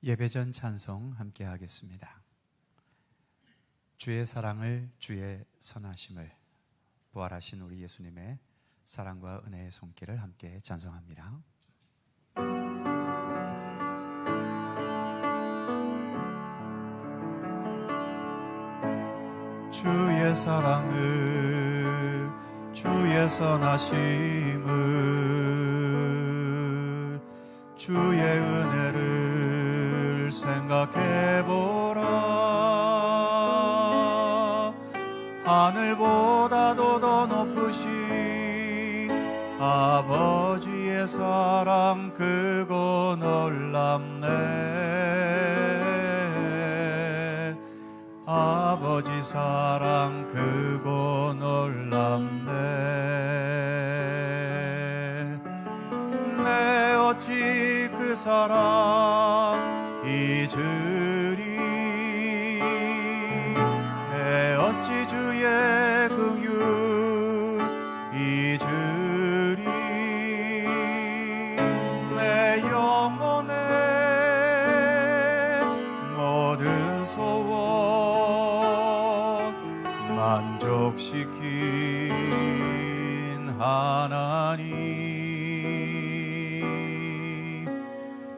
예배전 찬송 함께 하겠습니다. 주의 사랑을, 주의 선하심을, 부활하신 우리 예수님의 사랑과 은혜의 손길을 함께 찬송합니다. 주의 사랑을, 주의 선하심을, 주의 은혜를 생각해보라. 하늘보다도 더 높으신 아버지의 사랑 크고 놀랍네. 아버지 사랑 크고 놀랍네. 내 어찌 그 사랑 잊으리. 내 어찌 주의 긍휼 잊으리. 내 영혼의 모든 소원 만족시킨 하나님,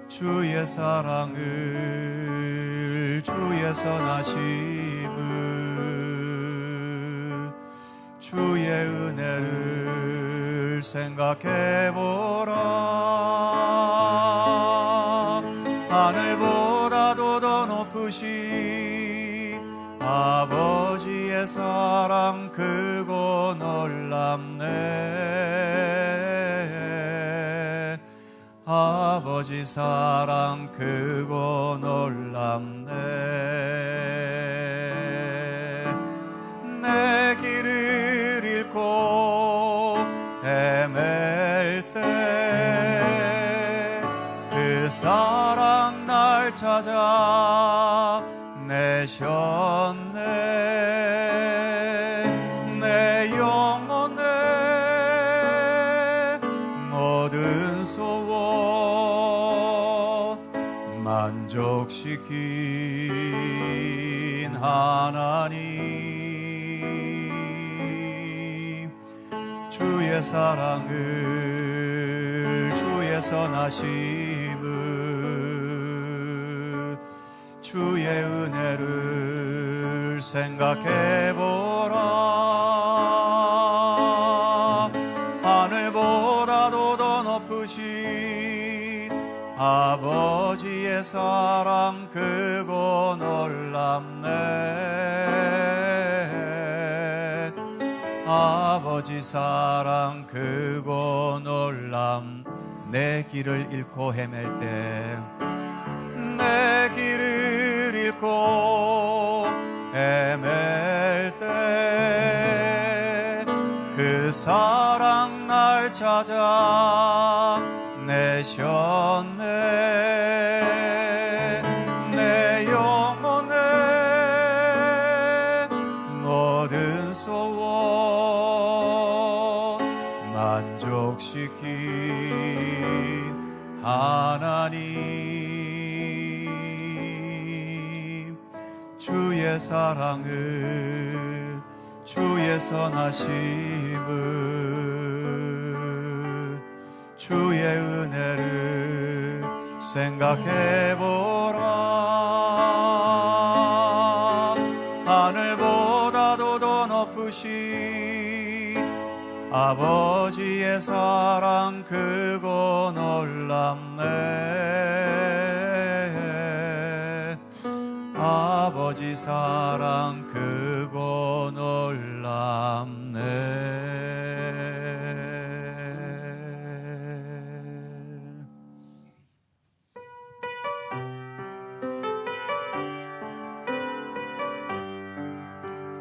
주의 사랑을, 주의 선하심을, 주의 은혜를 생각해보라. 하늘보다도 더 높으신 아버지의 사랑 크고 놀랍네. 아버지 사랑 크고 놀랍네. 내 길을 잃고 헤맬 때 그 사랑 날 찾아 내셨네. 내 영혼의 모든 소원 만족시킨 하나님, 주의 사랑을, 주의 선하심을, 주의 은혜를 생각해보라. 하늘보다도 더 높으신 아버지의 사랑 크고 놀랍네. 아버지 사랑 크고 놀랍네. 내 길을 잃고 헤맬 때, 내 길을 잃고 헤맬 때 그 사랑 날 찾아 내셨네. 내 영혼의 모든 소원 만족시킨 하나님, 주의 사랑을, 주의 선하심을, 주의 은혜를 생각해보라. 하늘보다도 더 높으신 아버지의 사랑 크고 놀랍네. 아버지 사랑 크고 놀랍네.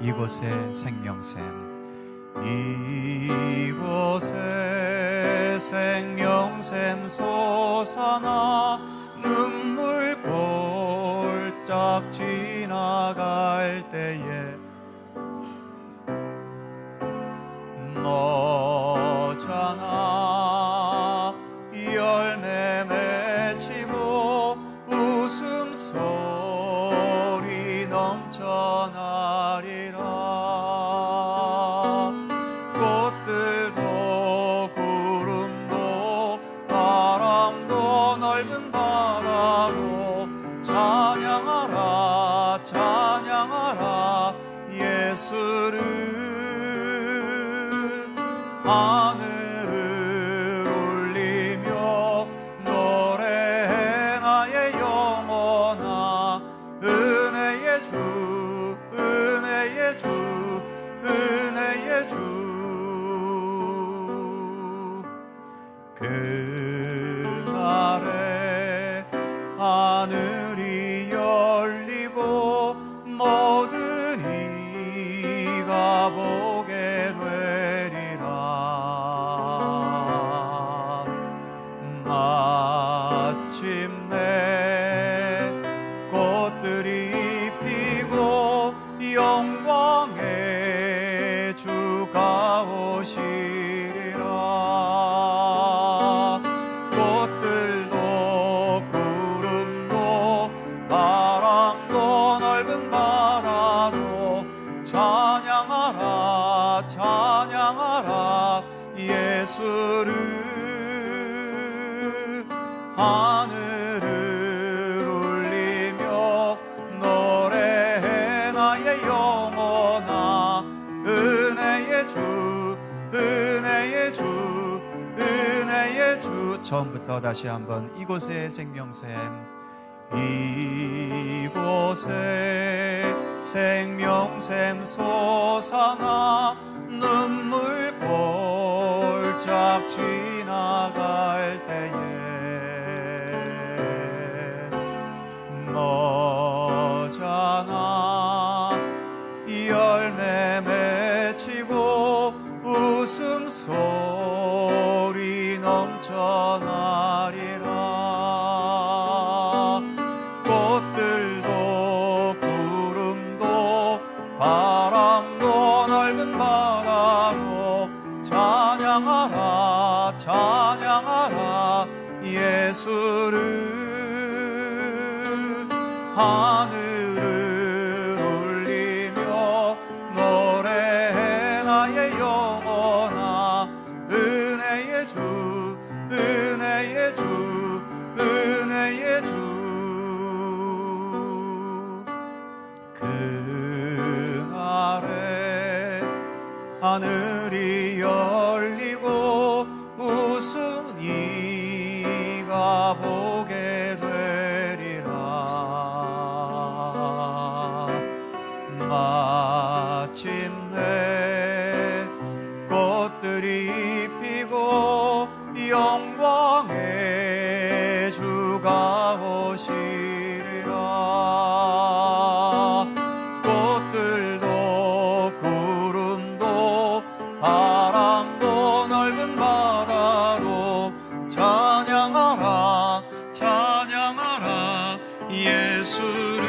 이곳에 생명샘, 이곳에 생명샘 솟아나 눈물 골짝 지나갈 때에 너잖아 열매 맺히고 웃음 찬양하라 찬양하라 예수를 하늘을 울리며 노래해 나의 영혼아 은혜의 주 은혜의 주 은혜의 주 그날에 하늘이 열리고 모든 이가 보게 되리라 마침내 꽃들이 피고 영광의 주가 오시리라 꽃들도 구름도 바람도 넓은 바다도 찬양하라 찬양하라 예수를 하늘을 울리며 노래해 나의 영혼아 은혜의 주 은혜의 주 은혜의 주 처음부터 다시 한번 이곳의 생명샘 이곳에 생명샘 솟아나 눈물 골짝 지나갈 때에 너잖아 열매 맺히고 웃음소리 넘쳐나리라 꽃들도 구름도 바람도 넓은 바다로 찬양하라 찬양하라 예수를 하늘을 울리며 노래해 나의 영혼아 은혜의 주 은혜의 주 은혜의 주 그날에 하늘이 열리고 웃은 이가 보게 되리라 마침내 꽃들이 피고 영광의 주가 오시리라 꽃들도 구름도 바람도 넓은 바다로 찬양하라 찬양하라 예수를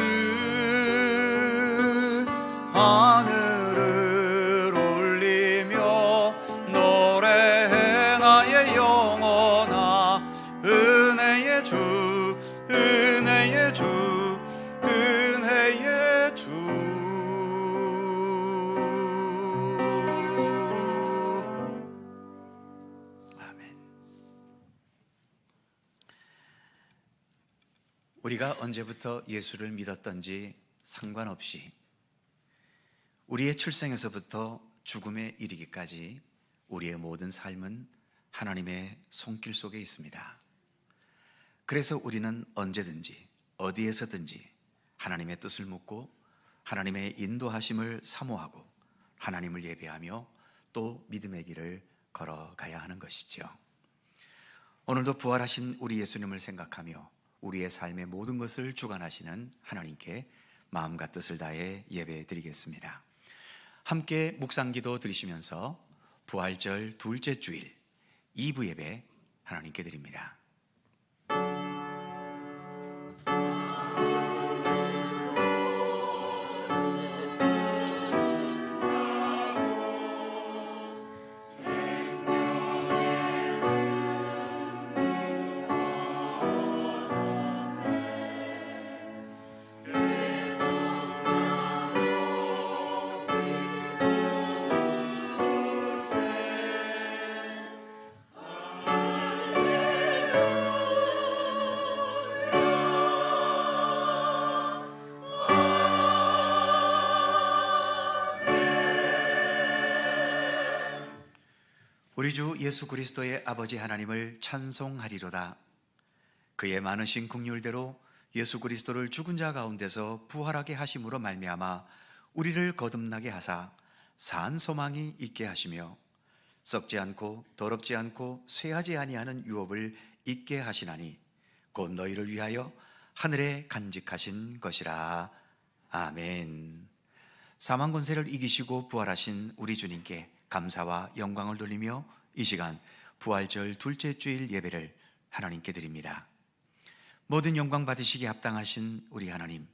하늘을 울리며 노래해 나의 영혼아 은혜의 주 은혜의 주 은혜의 주 아멘. 우리가 언제부터 예수를 믿었던지 상관없이 우리의 출생에서부터 죽음에 이르기까지 우리의 모든 삶은 하나님의 손길 속에 있습니다. 그래서 우리는 언제든지 어디에서든지 하나님의 뜻을 묻고 하나님의 인도하심을 사모하고 하나님을 예배하며 또 믿음의 길을 걸어가야 하는 것이죠. 오늘도 부활하신 우리 예수님을 생각하며 우리의 삶의 모든 것을 주관하시는 하나님께 마음과 뜻을 다해 예배 드리겠습니다. 함께 묵상기도 드리시면서 부활절 둘째 주일 2부 예배 하나님께 드립니다. 우리 주 예수 그리스도의 아버지 하나님을 찬송하리로다. 그의 많으신 긍휼대로 예수 그리스도를 죽은 자 가운데서 부활하게 하심으로 말미암아 우리를 거듭나게 하사 산 소망이 있게 하시며 썩지 않고 더럽지 않고 쇠하지 아니하는 유업을 있게 하시나니 곧 너희를 위하여 하늘에 간직하신 것이라. 아멘. 사망 권세를 이기시고 부활하신 우리 주님께 감사와 영광을 돌리며 이 시간 부활절 둘째 주일 예배를 하나님께 드립니다. 모든 영광 받으시기에 합당하신 우리 하나님,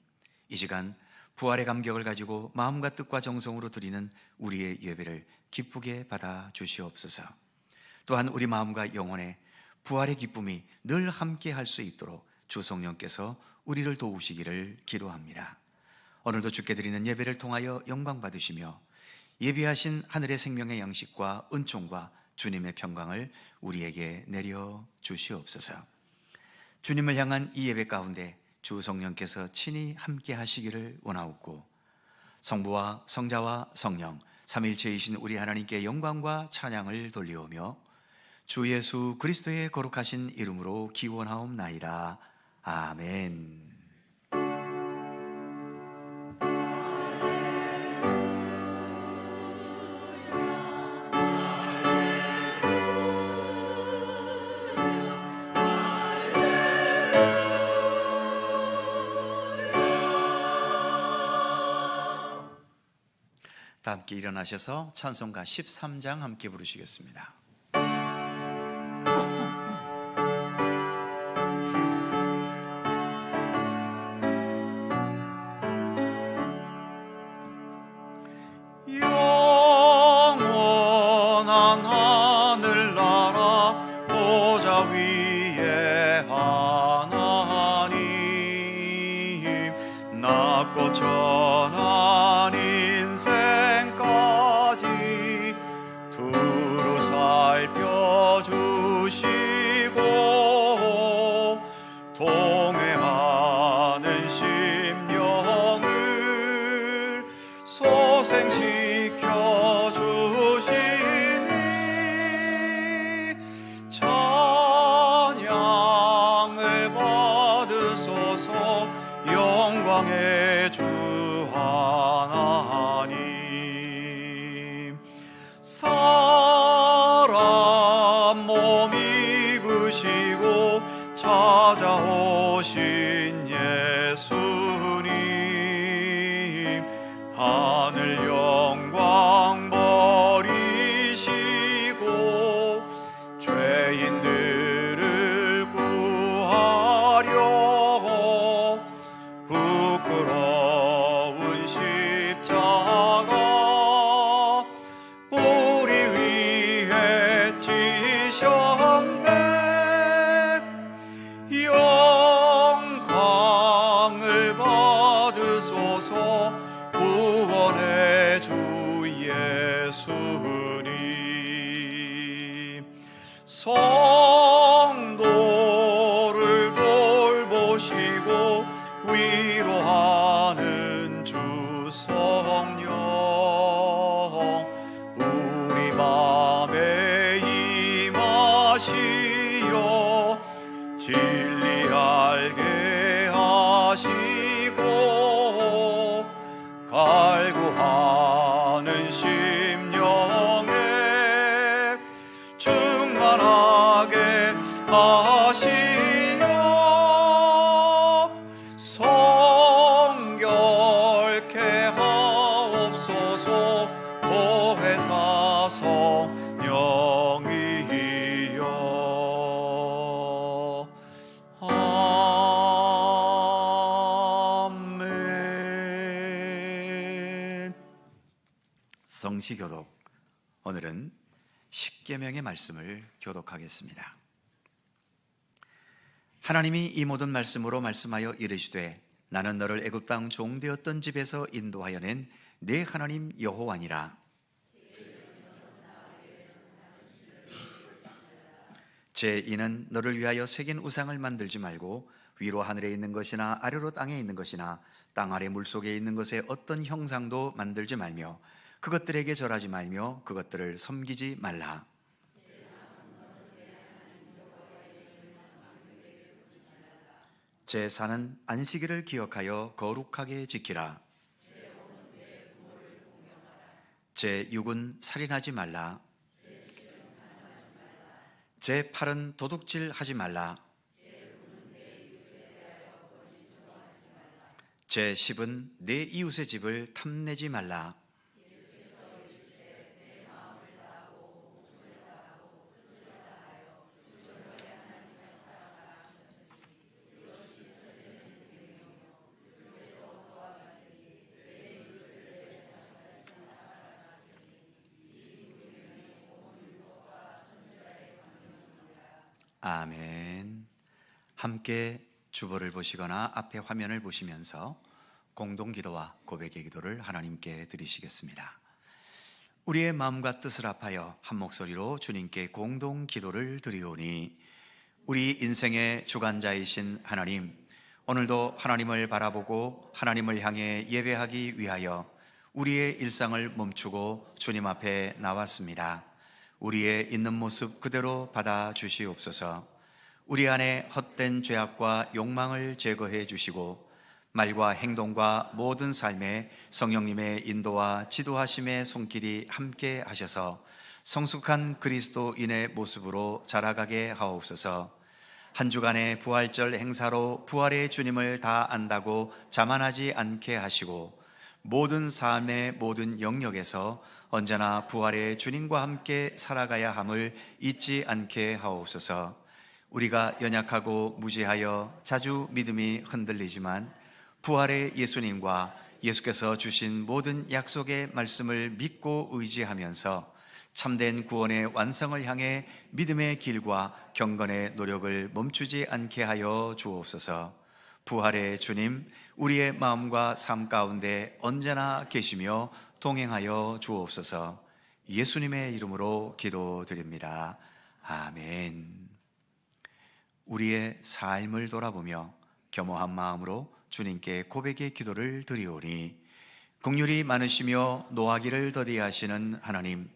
이 시간 부활의 감격을 가지고 마음과 뜻과 정성으로 드리는 우리의 예배를 기쁘게 받아 주시옵소서. 또한 우리 마음과 영혼에 부활의 기쁨이 늘 함께 할 수 있도록 주 성령께서 우리를 도우시기를 기도합니다. 오늘도 주께 드리는 예배를 통하여 영광 받으시며 예비하신 하늘의 생명의 양식과 은총과 주님의 평강을 우리에게 내려 주시옵소서. 주님을 향한 이 예배 가운데 주 성령께서 친히 함께 하시기를 원하옵고, 성부와 성자와 성령 삼일체이신 우리 하나님께 영광과 찬양을 돌리오며 주 예수 그리스도의 거룩하신 이름으로 기원하옵나이다. 아멘. 다 함께 일어나셔서 찬송가 13장 함께 부르시겠습니다. 영원한 하늘나라 보좌 위에 하나님, 낮고 천한 인생까지 두루 살펴주시고 동행하는 심령을 소생시켜 주시니 찬양을 받으소서. 영광의 주 하나님, 사람 몸 입으시고 찾아오신 예수님, 하늘 영광 버리시고 죄인들을 구하려 부끄러운 십자가 우리 위해 지셨네. 영광을 받으소서. 구원의 주 예수님, 성도를 돌보시고 위로하는 주 성령, 우리 맘에 임하시어 진리 알게 하시고 갈구하는 심령에 충만하게 하시어 성결케 하옵소서. 보혜사 성령이여. 아멘. 성시교독, 오늘은 십계명의 말씀을 교독하겠습니다. 하나님이 이 모든 말씀으로 말씀하여 이르시되 나는 너를 애굽 땅 종되었던 집에서 인도하여 낸 네 하나님 여호와니라. 제2는 너를 위하여 새긴 우상을 만들지 말고 위로 하늘에 있는 것이나 아래로 땅에 있는 것이나 땅 아래 물속에 있는 것에 어떤 형상도 만들지 말며 그것들에게 절하지 말며 그것들을 섬기지 말라. 제4는 안식일을 기억하여 거룩하게 지키라. 제6은 살인하지 말라. 제8은 도둑질하지 말라. 제10은 내 이웃의 집을 탐내지 말라. 아멘. 함께 주보를 보시거나 앞에 화면을 보시면서 공동기도와 고백의 기도를 하나님께 드리시겠습니다. 우리의 마음과 뜻을 합하여 한 목소리로 주님께 공동기도를 드리오니, 우리 인생의 주관자이신 하나님, 오늘도 하나님을 바라보고 하나님을 향해 예배하기 위하여 우리의 일상을 멈추고 주님 앞에 나왔습니다. 우리의 있는 모습 그대로 받아주시옵소서. 우리 안에 헛된 죄악과 욕망을 제거해 주시고 말과 행동과 모든 삶에 성령님의 인도와 지도하심의 손길이 함께 하셔서 성숙한 그리스도인의 모습으로 자라가게 하옵소서. 한 주간의 부활절 행사로 부활의 주님을 다 안다고 자만하지 않게 하시고 모든 삶의 모든 영역에서 언제나 부활의 주님과 함께 살아가야 함을 잊지 않게 하옵소서. 우리가 연약하고 무지하여 자주 믿음이 흔들리지만 부활의 예수님과 예수께서 주신 모든 약속의 말씀을 믿고 의지하면서 참된 구원의 완성을 향해 믿음의 길과 경건의 노력을 멈추지 않게 하여 주옵소서. 부활의 주님, 우리의 마음과 삶 가운데 언제나 계시며 동행하여 주옵소서. 예수님의 이름으로 기도드립니다. 아멘. 우리의 삶을 돌아보며 겸허한 마음으로 주님께 고백의 기도를 드리오니, 긍휼이 많으시며 노하기를 더디하시는 하나님,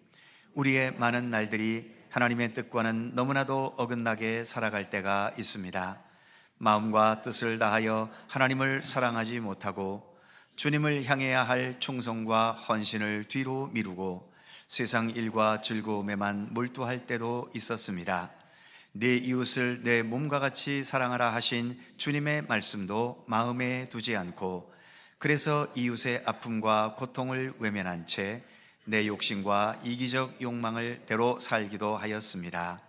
우리의 많은 날들이 하나님의 뜻과는 너무나도 어긋나게 살아갈 때가 있습니다. 마음과 뜻을 다하여 하나님을 사랑하지 못하고 주님을 향해야 할 충성과 헌신을 뒤로 미루고 세상 일과 즐거움에만 몰두할 때도 있었습니다. 내 이웃을 내 몸과 같이 사랑하라 하신 주님의 말씀도 마음에 두지 않고, 그래서 이웃의 아픔과 고통을 외면한 채 내 욕심과 이기적 욕망을 대로 살기도 하였습니다.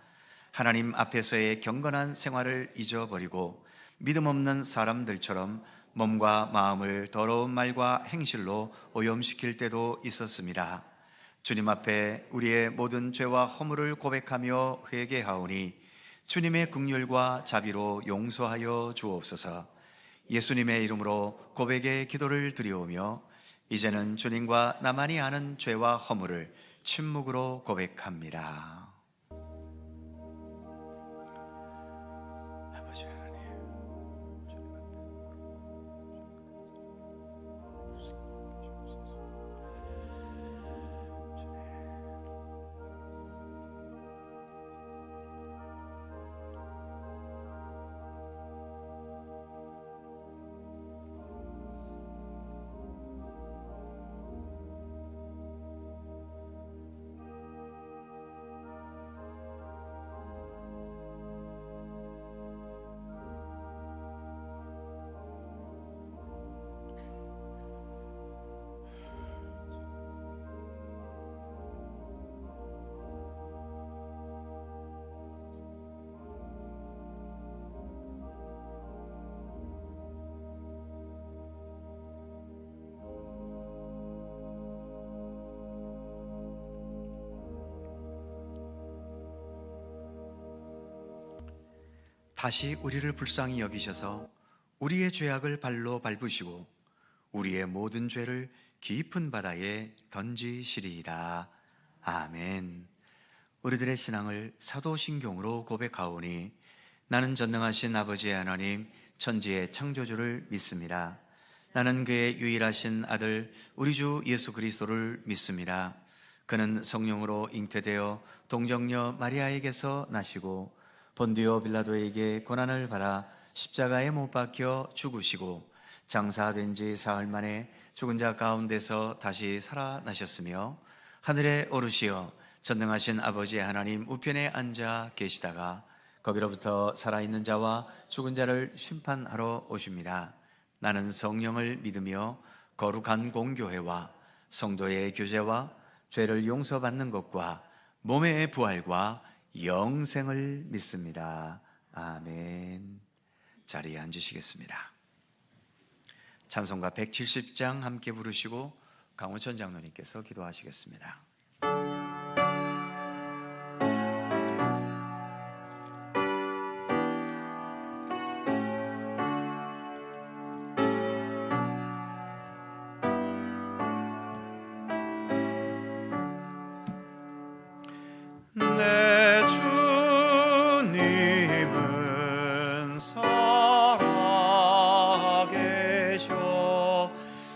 하나님 앞에서의 경건한 생활을 잊어버리고 믿음 없는 사람들처럼 몸과 마음을 더러운 말과 행실로 오염시킬 때도 있었습니다. 주님 앞에 우리의 모든 죄와 허물을 고백하며 회개하오니 주님의 긍휼과 자비로 용서하여 주옵소서. 예수님의 이름으로 고백의 기도를 드리오며, 이제는 주님과 나만이 아는 죄와 허물을 침묵으로 고백합니다. 아버지 하나님, 다시 우리를 불쌍히 여기셔서 우리의 죄악을 발로 밟으시고 우리의 모든 죄를 깊은 바다에 던지시리이다. 아멘. 우리들의 신앙을 사도신경으로 고백하오니, 나는 전능하신 아버지의 하나님 천지의 창조주를 믿습니다. 나는 그의 유일하신 아들 우리 주 예수 그리스도를 믿습니다. 그는 성령으로 잉태되어 동정녀 마리아에게서 나시고 본디오 빌라도에게 고난을 받아 십자가에 못 박혀 죽으시고 장사된 지 사흘 만에 죽은 자 가운데서 다시 살아나셨으며 하늘에 오르시어 전능하신 아버지 하나님 우편에 앉아 계시다가 거기로부터 살아있는 자와 죽은 자를 심판하러 오십니다. 나는 성령을 믿으며 거룩한 공교회와 성도의 교제와 죄를 용서받는 것과 몸의 부활과 영생을 믿습니다. 아멘. 자리에 앉으시겠습니다. 찬송가 170장 함께 부르시고 강호천 장로님께서 기도하시겠습니다. 내 주님은 살아계셔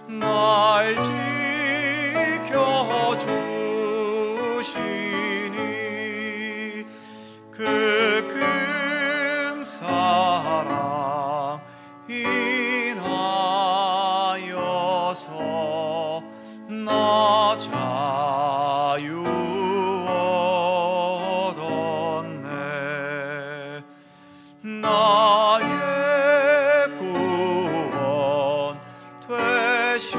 날 지켜주시니 그 큰 사랑 인하여서 나 자유 얻었네. 나의 구원 되신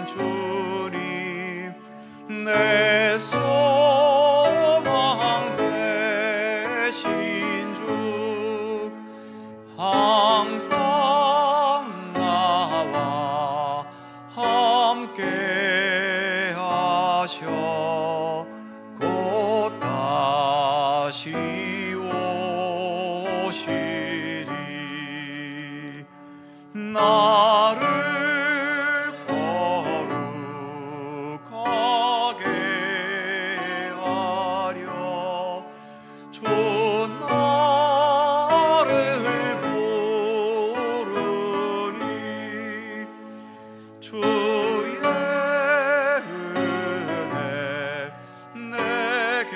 주님 내 소망 되신 주 항상 나와 함께 하셔 곧 다시 오시리. 나를 거룩하게 하려 주 나를 부르니 주의 은혜 내게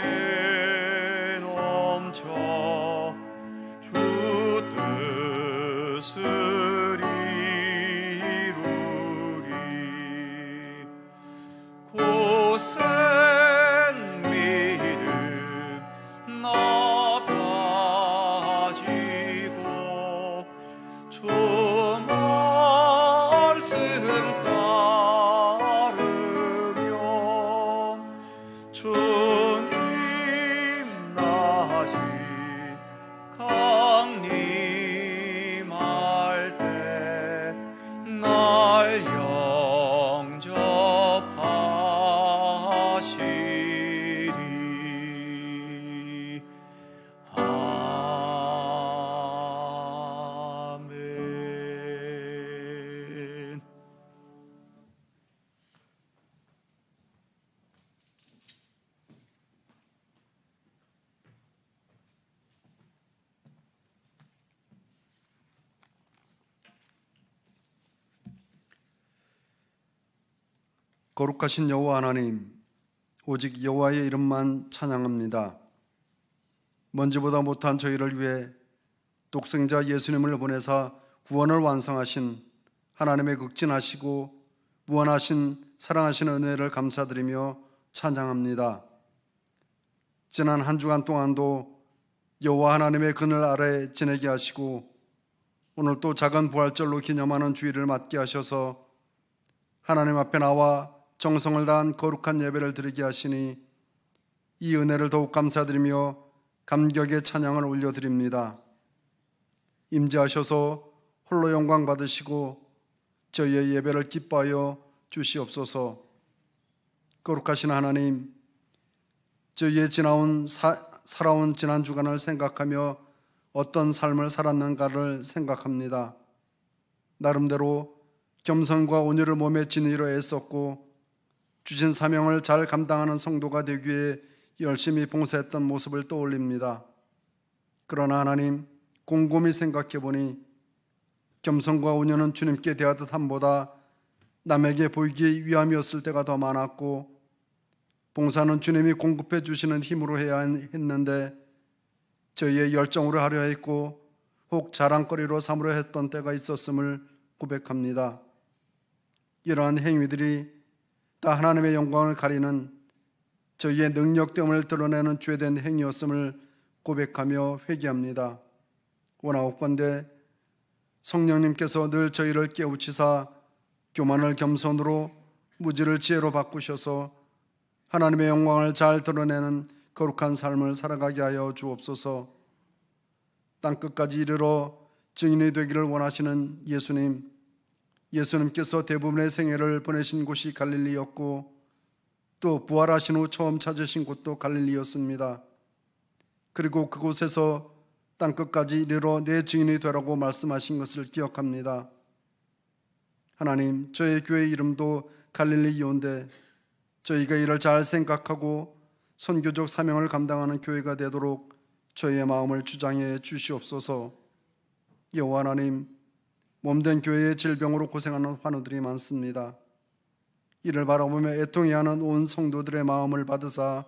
넘쳐 주 뜻을 이루리. 고센 믿음 나 가지고 주 말씀 따르며 주님 나신 강림할 때 날 영접하시리. 아멘. 거룩하신 여호와 하나님, 오직 여호와의 이름만 찬양합니다. 먼지보다 못한 저희를 위해 독생자 예수님을 보내사 구원을 완성하신 하나님의 극진하시고 무한하신 사랑하신 은혜를 감사드리며 찬양합니다. 지난 한 주간 동안도 여호와 하나님의 그늘 아래 지내게 하시고 오늘 또 작은 부활절로 기념하는 주일을 맞게 하셔서 하나님 앞에 나와 정성을 다한 거룩한 예배를 드리게 하시니 이 은혜를 더욱 감사드리며 감격의 찬양을 올려드립니다. 임재하셔서 홀로 영광 받으시고 저희의 예배를 기뻐하여 주시옵소서. 거룩하신 하나님, 저희의 살아온 지난 주간을 생각하며 어떤 삶을 살았는가를 생각합니다. 나름대로 겸손과 온유를 몸에 지니려 애썼고 주신 사명을 잘 감당하는 성도가 되기 위해 열심히 봉사했던 모습을 떠올립니다. 그러나 하나님, 곰곰이 생각해 보니 겸손과 온유는 주님께 대하듯 함보다 남에게 보이기 위함이었을 때가 더 많았고 봉사는 주님이 공급해 주시는 힘으로 해야 했는데 저희의 열정으로 하려 했고 혹 자랑거리로 삼으려 했던 때가 있었음을 고백합니다. 이러한 행위들이 다 하나님의 영광을 가리는 저희의 능력됨을 드러내는 죄된 행위였음을 고백하며 회개합니다. 원하옵건대 성령님께서 늘 저희를 깨우치사 교만을 겸손으로, 무지를 지혜로 바꾸셔서 하나님의 영광을 잘 드러내는 거룩한 삶을 살아가게 하여 주옵소서. 땅끝까지 이르러 증인이 되기를 원하시는 예수님께서 대부분의 생애를 보내신 곳이 갈릴리였고 또 부활하신 후 처음 찾으신 곳도 갈릴리였습니다. 그리고 그곳에서 땅끝까지 이르러 내 증인이 되라고 말씀하신 것을 기억합니다. 하나님, 저희 교회 이름도 갈릴리온데 저희가 이를 잘 생각하고 선교적 사명을 감당하는 교회가 되도록 저희의 마음을 주장해 주시옵소서. 여호와 하나님, 몸된 교회의 질병으로 고생하는 환우들이 많습니다. 이를 바라보며 애통해하는 온 성도들의 마음을 받으사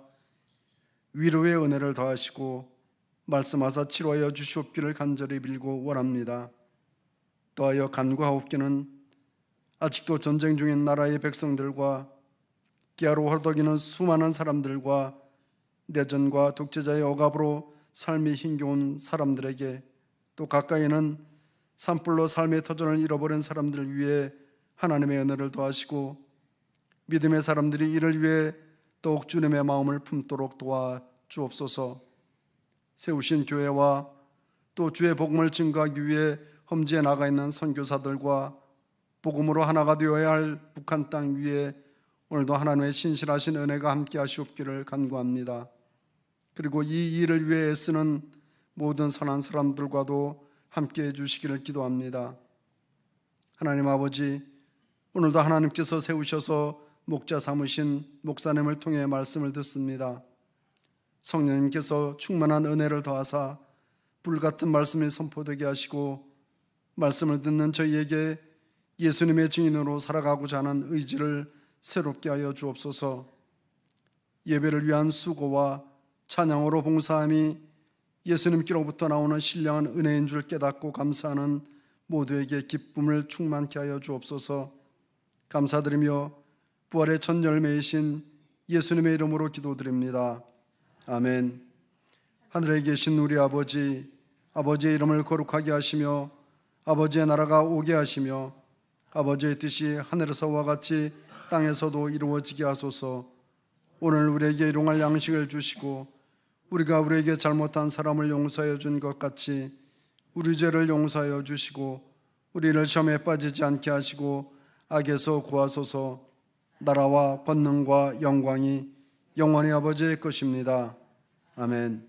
위로의 은혜를 더하시고 말씀하사 치료하여 주시옵기를 간절히 빌고 원합니다. 더하여 간구하옵기는 아직도 전쟁 중인 나라의 백성들과 기아로 허덕이는 수많은 사람들과 내전과 독재자의 억압으로 삶이 힘겨운 사람들에게, 또 가까이는 산불로 삶의 터전을 잃어버린 사람들 위해 하나님의 은혜를 더하시고 믿음의 사람들이 이를 위해 더욱 주님의 마음을 품도록 도와 주옵소서. 세우신 교회와 또 주의 복음을 증거하기 위해 험지에 나가 있는 선교사들과 복음으로 하나가 되어야 할 북한 땅 위에 오늘도 하나님의 신실하신 은혜가 함께 하시옵기를 간구합니다. 그리고 이 일을 위해 애쓰는 모든 선한 사람들과도 함께 해주시기를 기도합니다. 하나님 아버지, 오늘도 하나님께서 세우셔서 목자 삼으신 목사님을 통해 말씀을 듣습니다. 성령님께서 충만한 은혜를 더하사 불같은 말씀이 선포되게 하시고 말씀을 듣는 저희에게 예수님의 증인으로 살아가고자 하는 의지를 새롭게 하여 주옵소서. 예배를 위한 수고와 찬양으로 봉사함이 예수님께로부터 나오는 신령한 은혜인 줄 깨닫고 감사하는 모두에게 기쁨을 충만케 하여 주옵소서. 감사드리며 부활의 첫 열매이신 예수님의 이름으로 기도드립니다. 아멘. 하늘에 계신 우리 아버지, 아버지의 이름을 거룩하게 하시며 아버지의 나라가 오게 하시며 아버지의 뜻이 하늘에서와 같이 땅에서도 이루어지게 하소서. 오늘 우리에게 일용할 양식을 주시고 우리가 우리에게 잘못한 사람을 용서해 준 것 같이 우리 죄를 용서하여 주시고 우리를 시험에 빠지지 않게 하시고 악에서 구하소서. 나라와 권능과 영광이 영원히 아버지의 것입니다. 아멘.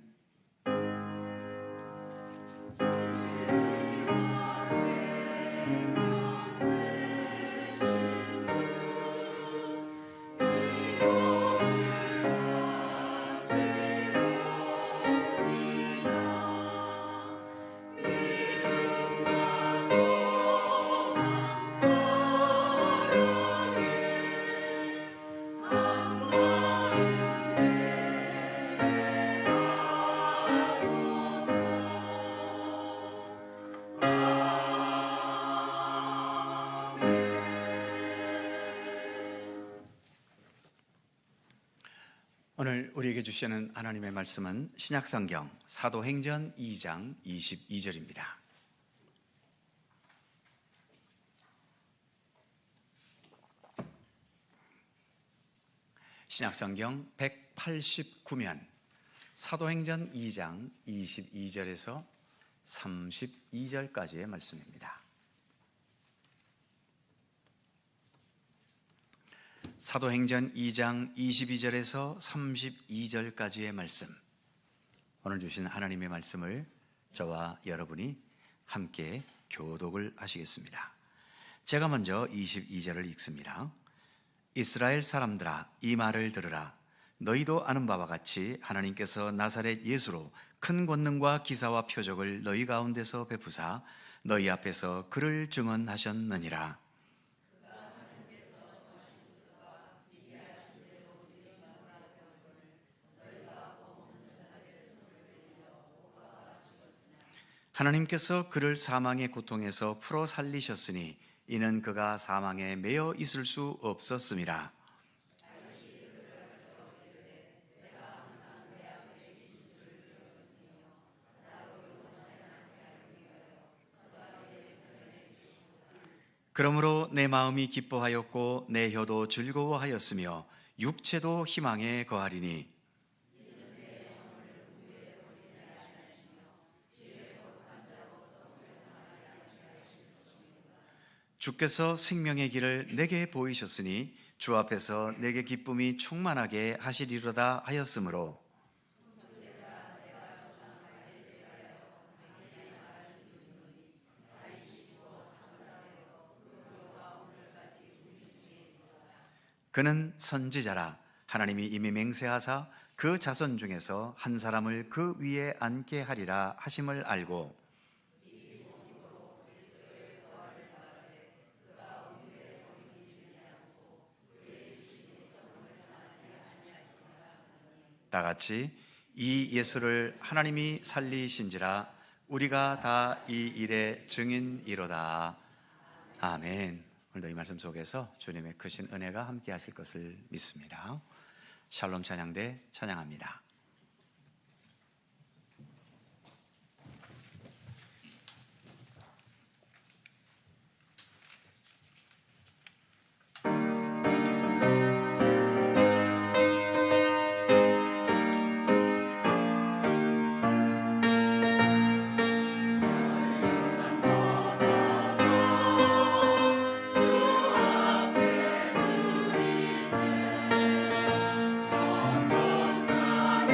오늘 우리에게 주시는 하나님의 말씀은 신약성경 사도행전 2장 22절입니다. 신약성경 189면 사도행전 2장 22절에서 32절까지의 말씀입니다. 사도행전 2장 22절에서 32절까지의 말씀, 오늘 주신 하나님의 말씀을 저와 여러분이 함께 교독을 하시겠습니다. 제가 먼저 22절을 읽습니다. 이스라엘 사람들아, 이 말을 들으라. 너희도 아는 바와 같이 하나님께서 나사렛 예수로 큰 권능과 기사와 표적을 너희 가운데서 베푸사 너희 앞에서 그를 증언하셨느니라. 하나님께서 그를 사망의 고통에서 풀어 살리셨으니 이는 그가 사망에 매여 있을 수 없었음이라. 그러므로 내 마음이 기뻐하였고 내 혀도 즐거워하였으며 육체도 희망에 거하리니 주께서 생명의 길을 내게 보이셨으니 주 앞에서 내게 기쁨이 충만하게 하시리로다 하였으므로 그는 선지자라. 하나님이 이미 맹세하사 그 자손 중에서 한 사람을 그 위에 앉게 하리라 하심을 알고 다 같이 이 예수를 하나님이 살리신지라 우리가 다 이 일의 증인이로다. 아멘. 오늘도 이 말씀 속에서 주님의 크신 은혜가 함께 하실 것을 믿습니다. 샬롬 찬양대 찬양합니다. 천사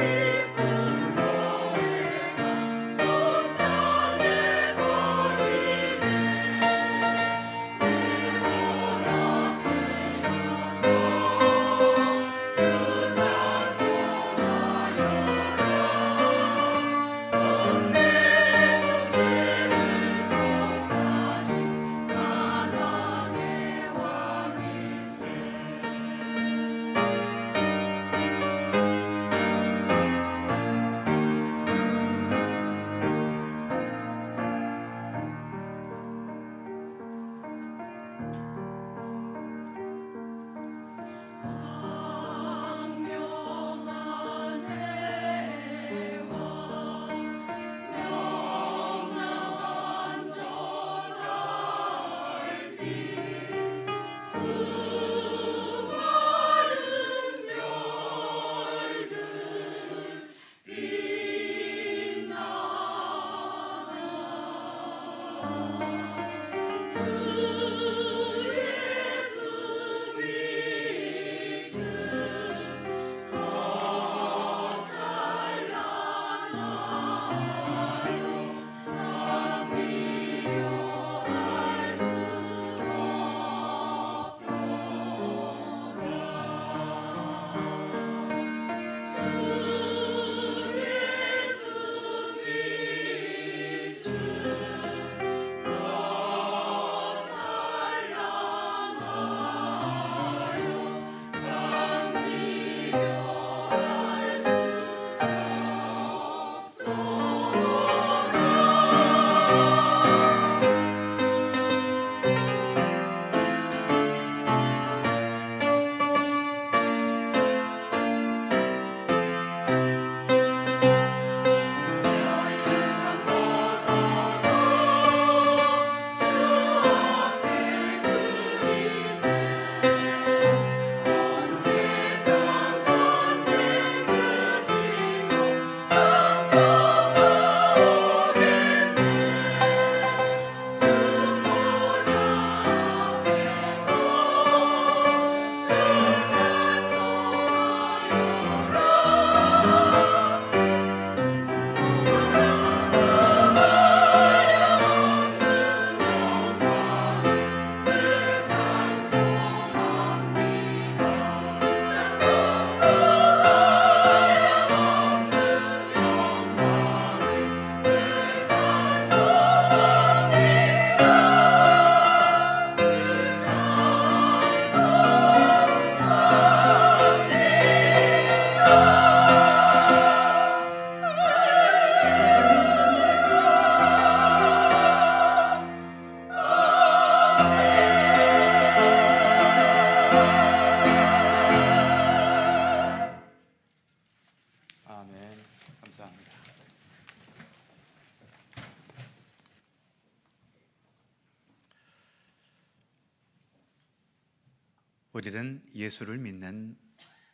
우리는 예수를 믿는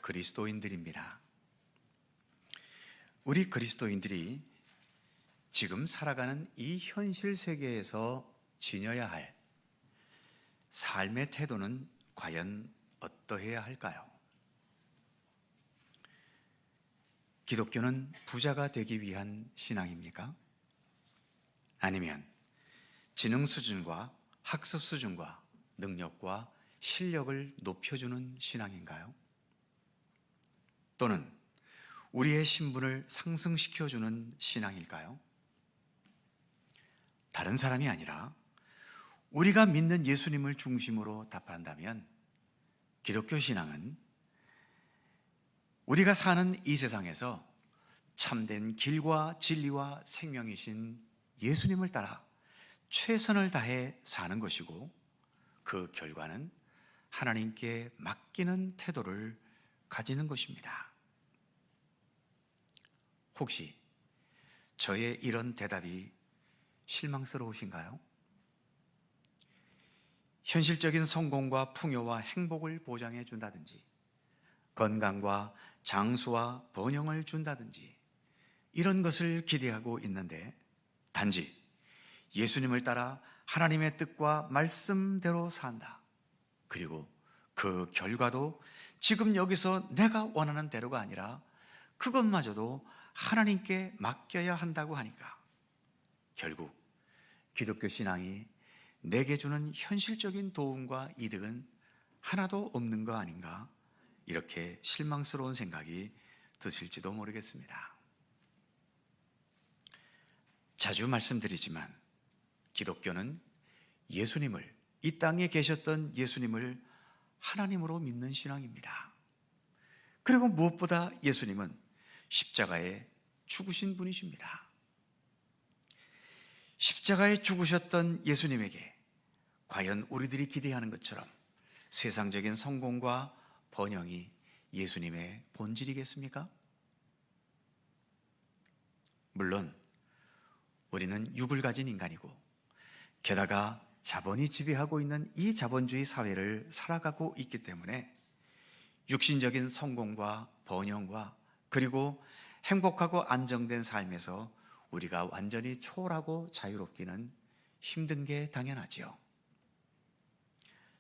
그리스도인들입니다. 우리 그리스도인들이 지금 살아가는 이 현실 세계에서 지녀야 할 삶의 태도는 과연 어떠해야 할까요? 기독교는 부자가 되기 위한 신앙입니까? 아니면 지능 수준과 학습 수준과 능력과 실력을 높여주는 신앙인가요? 또는 우리의 신분을 상승시켜주는 신앙일까요? 다른 사람이 아니라 우리가 믿는 예수님을 중심으로 답한다면 기독교 신앙은 우리가 사는 이 세상에서 참된 길과 진리와 생명이신 예수님을 따라 최선을 다해 사는 것이고, 그 결과는 하나님께 맡기는 태도를 가지는 것입니다. 혹시 저의 이런 대답이 실망스러우신가요? 현실적인 성공과 풍요와 행복을 보장해 준다든지, 건강과 장수와 번영을 준다든지, 이런 것을 기대하고 있는데 단지 예수님을 따라 하나님의 뜻과 말씀대로 산다. 그리고 그 결과도 지금 여기서 내가 원하는 대로가 아니라 그것마저도 하나님께 맡겨야 한다고 하니까 결국 기독교 신앙이 내게 주는 현실적인 도움과 이득은 하나도 없는 거 아닌가, 이렇게 실망스러운 생각이 드실지도 모르겠습니다. 자주 말씀드리지만 기독교는 예수님을, 이 땅에 계셨던 예수님을 하나님으로 믿는 신앙입니다. 그리고 무엇보다 예수님은 십자가에 죽으신 분이십니다. 십자가에 죽으셨던 예수님에게 과연 우리들이 기대하는 것처럼 세상적인 성공과 번영이 예수님의 본질이겠습니까? 물론 우리는 육을 가진 인간이고, 게다가 자본이 지배하고 있는 이 자본주의 사회를 살아가고 있기 때문에 육신적인 성공과 번영과 그리고 행복하고 안정된 삶에서 우리가 완전히 초월하고 자유롭기는 힘든 게 당연하지요.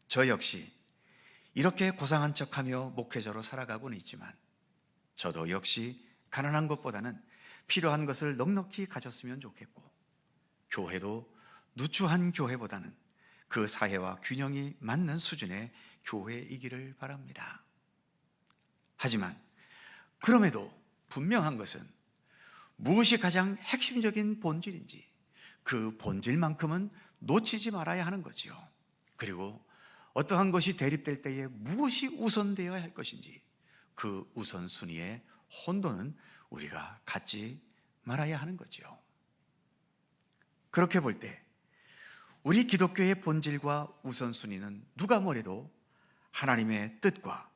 저 역시 이렇게 고상한 척하며 목회자로 살아가고는 있지만, 저도 역시 가난한 것보다는 필요한 것을 넉넉히 가졌으면 좋겠고, 교회도 누추한 교회보다는 그 사회와 균형이 맞는 수준의 교회이기를 바랍니다. 하지만 그럼에도 분명한 것은 무엇이 가장 핵심적인 본질인지, 그 본질만큼은 놓치지 말아야 하는 거지요. 그리고 어떠한 것이 대립될 때에 무엇이 우선되어야 할 것인지, 그 우선순위의 혼돈은 우리가 갖지 말아야 하는 거지요. 그렇게 볼 때 우리 기독교의 본질과 우선순위는 누가 뭐래도 하나님의 뜻과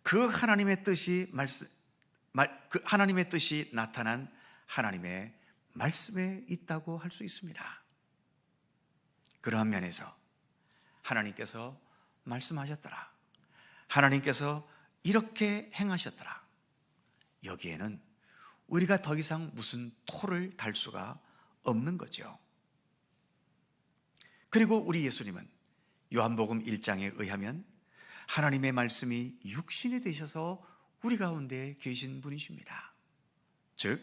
그 하나님의 뜻이 하나님의 뜻이 나타난 하나님의 말씀에 있다고 할 수 있습니다. 그러한 면에서 하나님께서 말씀하셨더라, 하나님께서 이렇게 행하셨더라, 여기에는 우리가 더 이상 무슨 토를 달 수가 없는 거죠. 그리고 우리 예수님은 요한복음 1장에 의하면 하나님의 말씀이 육신이 되셔서 우리 가운데 계신 분이십니다. 즉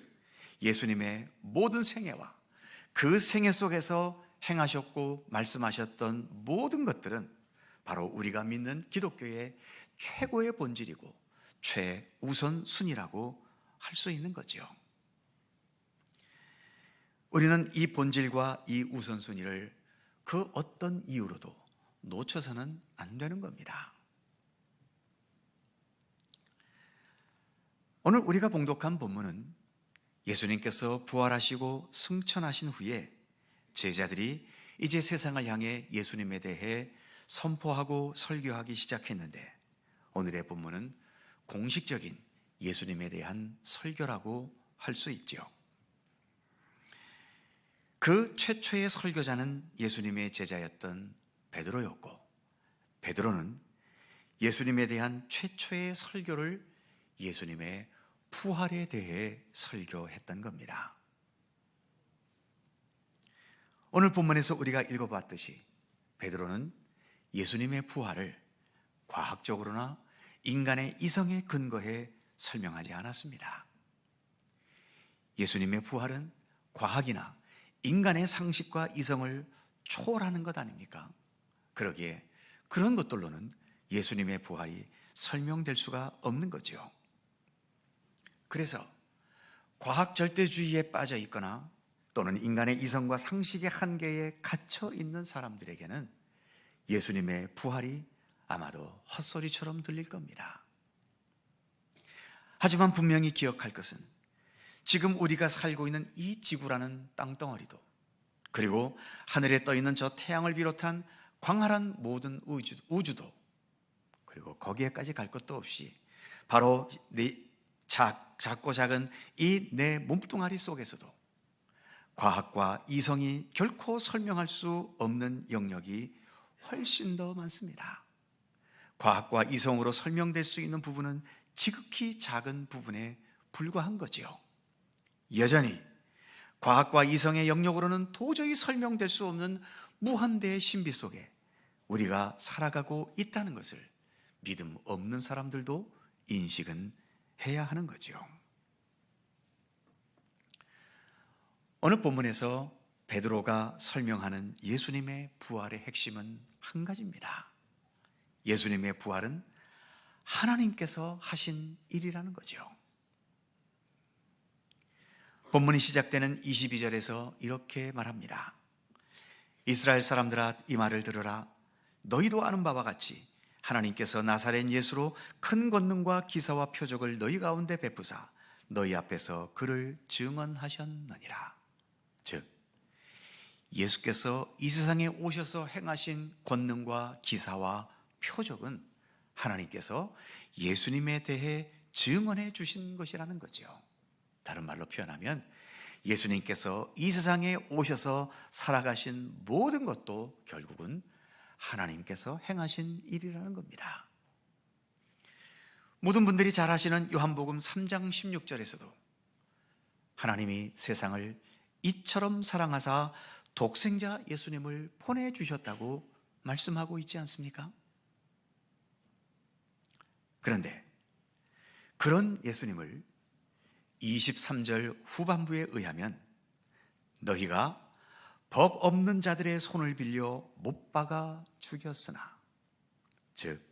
예수님의 모든 생애와 그 생애 속에서 행하셨고 말씀하셨던 모든 것들은 바로 우리가 믿는 기독교의 최고의 본질이고 최우선순위라고 할 수 있는 거죠. 우리는 이 본질과 이 우선순위를 그 어떤 이유로도 놓쳐서는 안 되는 겁니다. 오늘 우리가 봉독한 본문은 예수님께서 부활하시고 승천하신 후에 제자들이 이제 세상을 향해 예수님에 대해 선포하고 설교하기 시작했는데, 오늘의 본문은 공식적인 예수님에 대한 설교라고 할 수 있죠. 그 최초의 설교자는 예수님의 제자였던 베드로였고, 베드로는 예수님에 대한 최초의 설교를 예수님의 부활에 대해 설교했던 겁니다. 오늘 본문에서 우리가 읽어봤듯이 베드로는 예수님의 부활을 과학적으로나 인간의 이성에 근거해 설명하지 않았습니다. 예수님의 부활은 과학이나 인간의 상식과 이성을 초월하는 것 아닙니까? 그러기에 그런 것들로는 예수님의 부활이 설명될 수가 없는 거죠. 그래서 과학 절대주의에 빠져 있거나 또는 인간의 이성과 상식의 한계에 갇혀 있는 사람들에게는 예수님의 부활이 아마도 헛소리처럼 들릴 겁니다. 하지만 분명히 기억할 것은 지금 우리가 살고 있는 이 지구라는 땅덩어리도, 그리고 하늘에 떠 있는 저 태양을 비롯한 광활한 모든 우주도, 그리고 거기에까지 갈 것도 없이 바로 작고 작은 이 내 몸뚱아리 속에서도 과학과 이성이 결코 설명할 수 없는 영역이 훨씬 더 많습니다. 과학과 이성으로 설명될 수 있는 부분은 지극히 작은 부분에 불과한 거지요. 여전히 과학과 이성의 영역으로는 도저히 설명될 수 없는 무한대의 신비 속에 우리가 살아가고 있다는 것을 믿음 없는 사람들도 인식은 해야 하는 거죠. 오늘 본문에서 베드로가 설명하는 예수님의 부활의 핵심은 한 가지입니다. 예수님의 부활은 하나님께서 하신 일이라는 거죠. 본문이 시작되는 22절에서 이렇게 말합니다. 이스라엘 사람들아, 이 말을 들으라. 너희도 아는 바와 같이 하나님께서 나사렛 예수로 큰 권능과 기사와 표적을 너희 가운데 베푸사 너희 앞에서 그를 증언하셨느니라. 즉, 예수께서 이 세상에 오셔서 행하신 권능과 기사와 표적은 하나님께서 예수님에 대해 증언해 주신 것이라는 거죠. 다른 말로 표현하면 예수님께서 이 세상에 오셔서 살아가신 모든 것도 결국은 하나님께서 행하신 일이라는 겁니다. 모든 분들이 잘 아시는 요한복음 3장 16절에서도 하나님이 세상을 이처럼 사랑하사 독생자 예수님을 보내주셨다고 말씀하고 있지 않습니까? 그런데 그런 예수님을 23절 후반부에 의하면 너희가 법 없는 자들의 손을 빌려 못 박아 죽였으나, 즉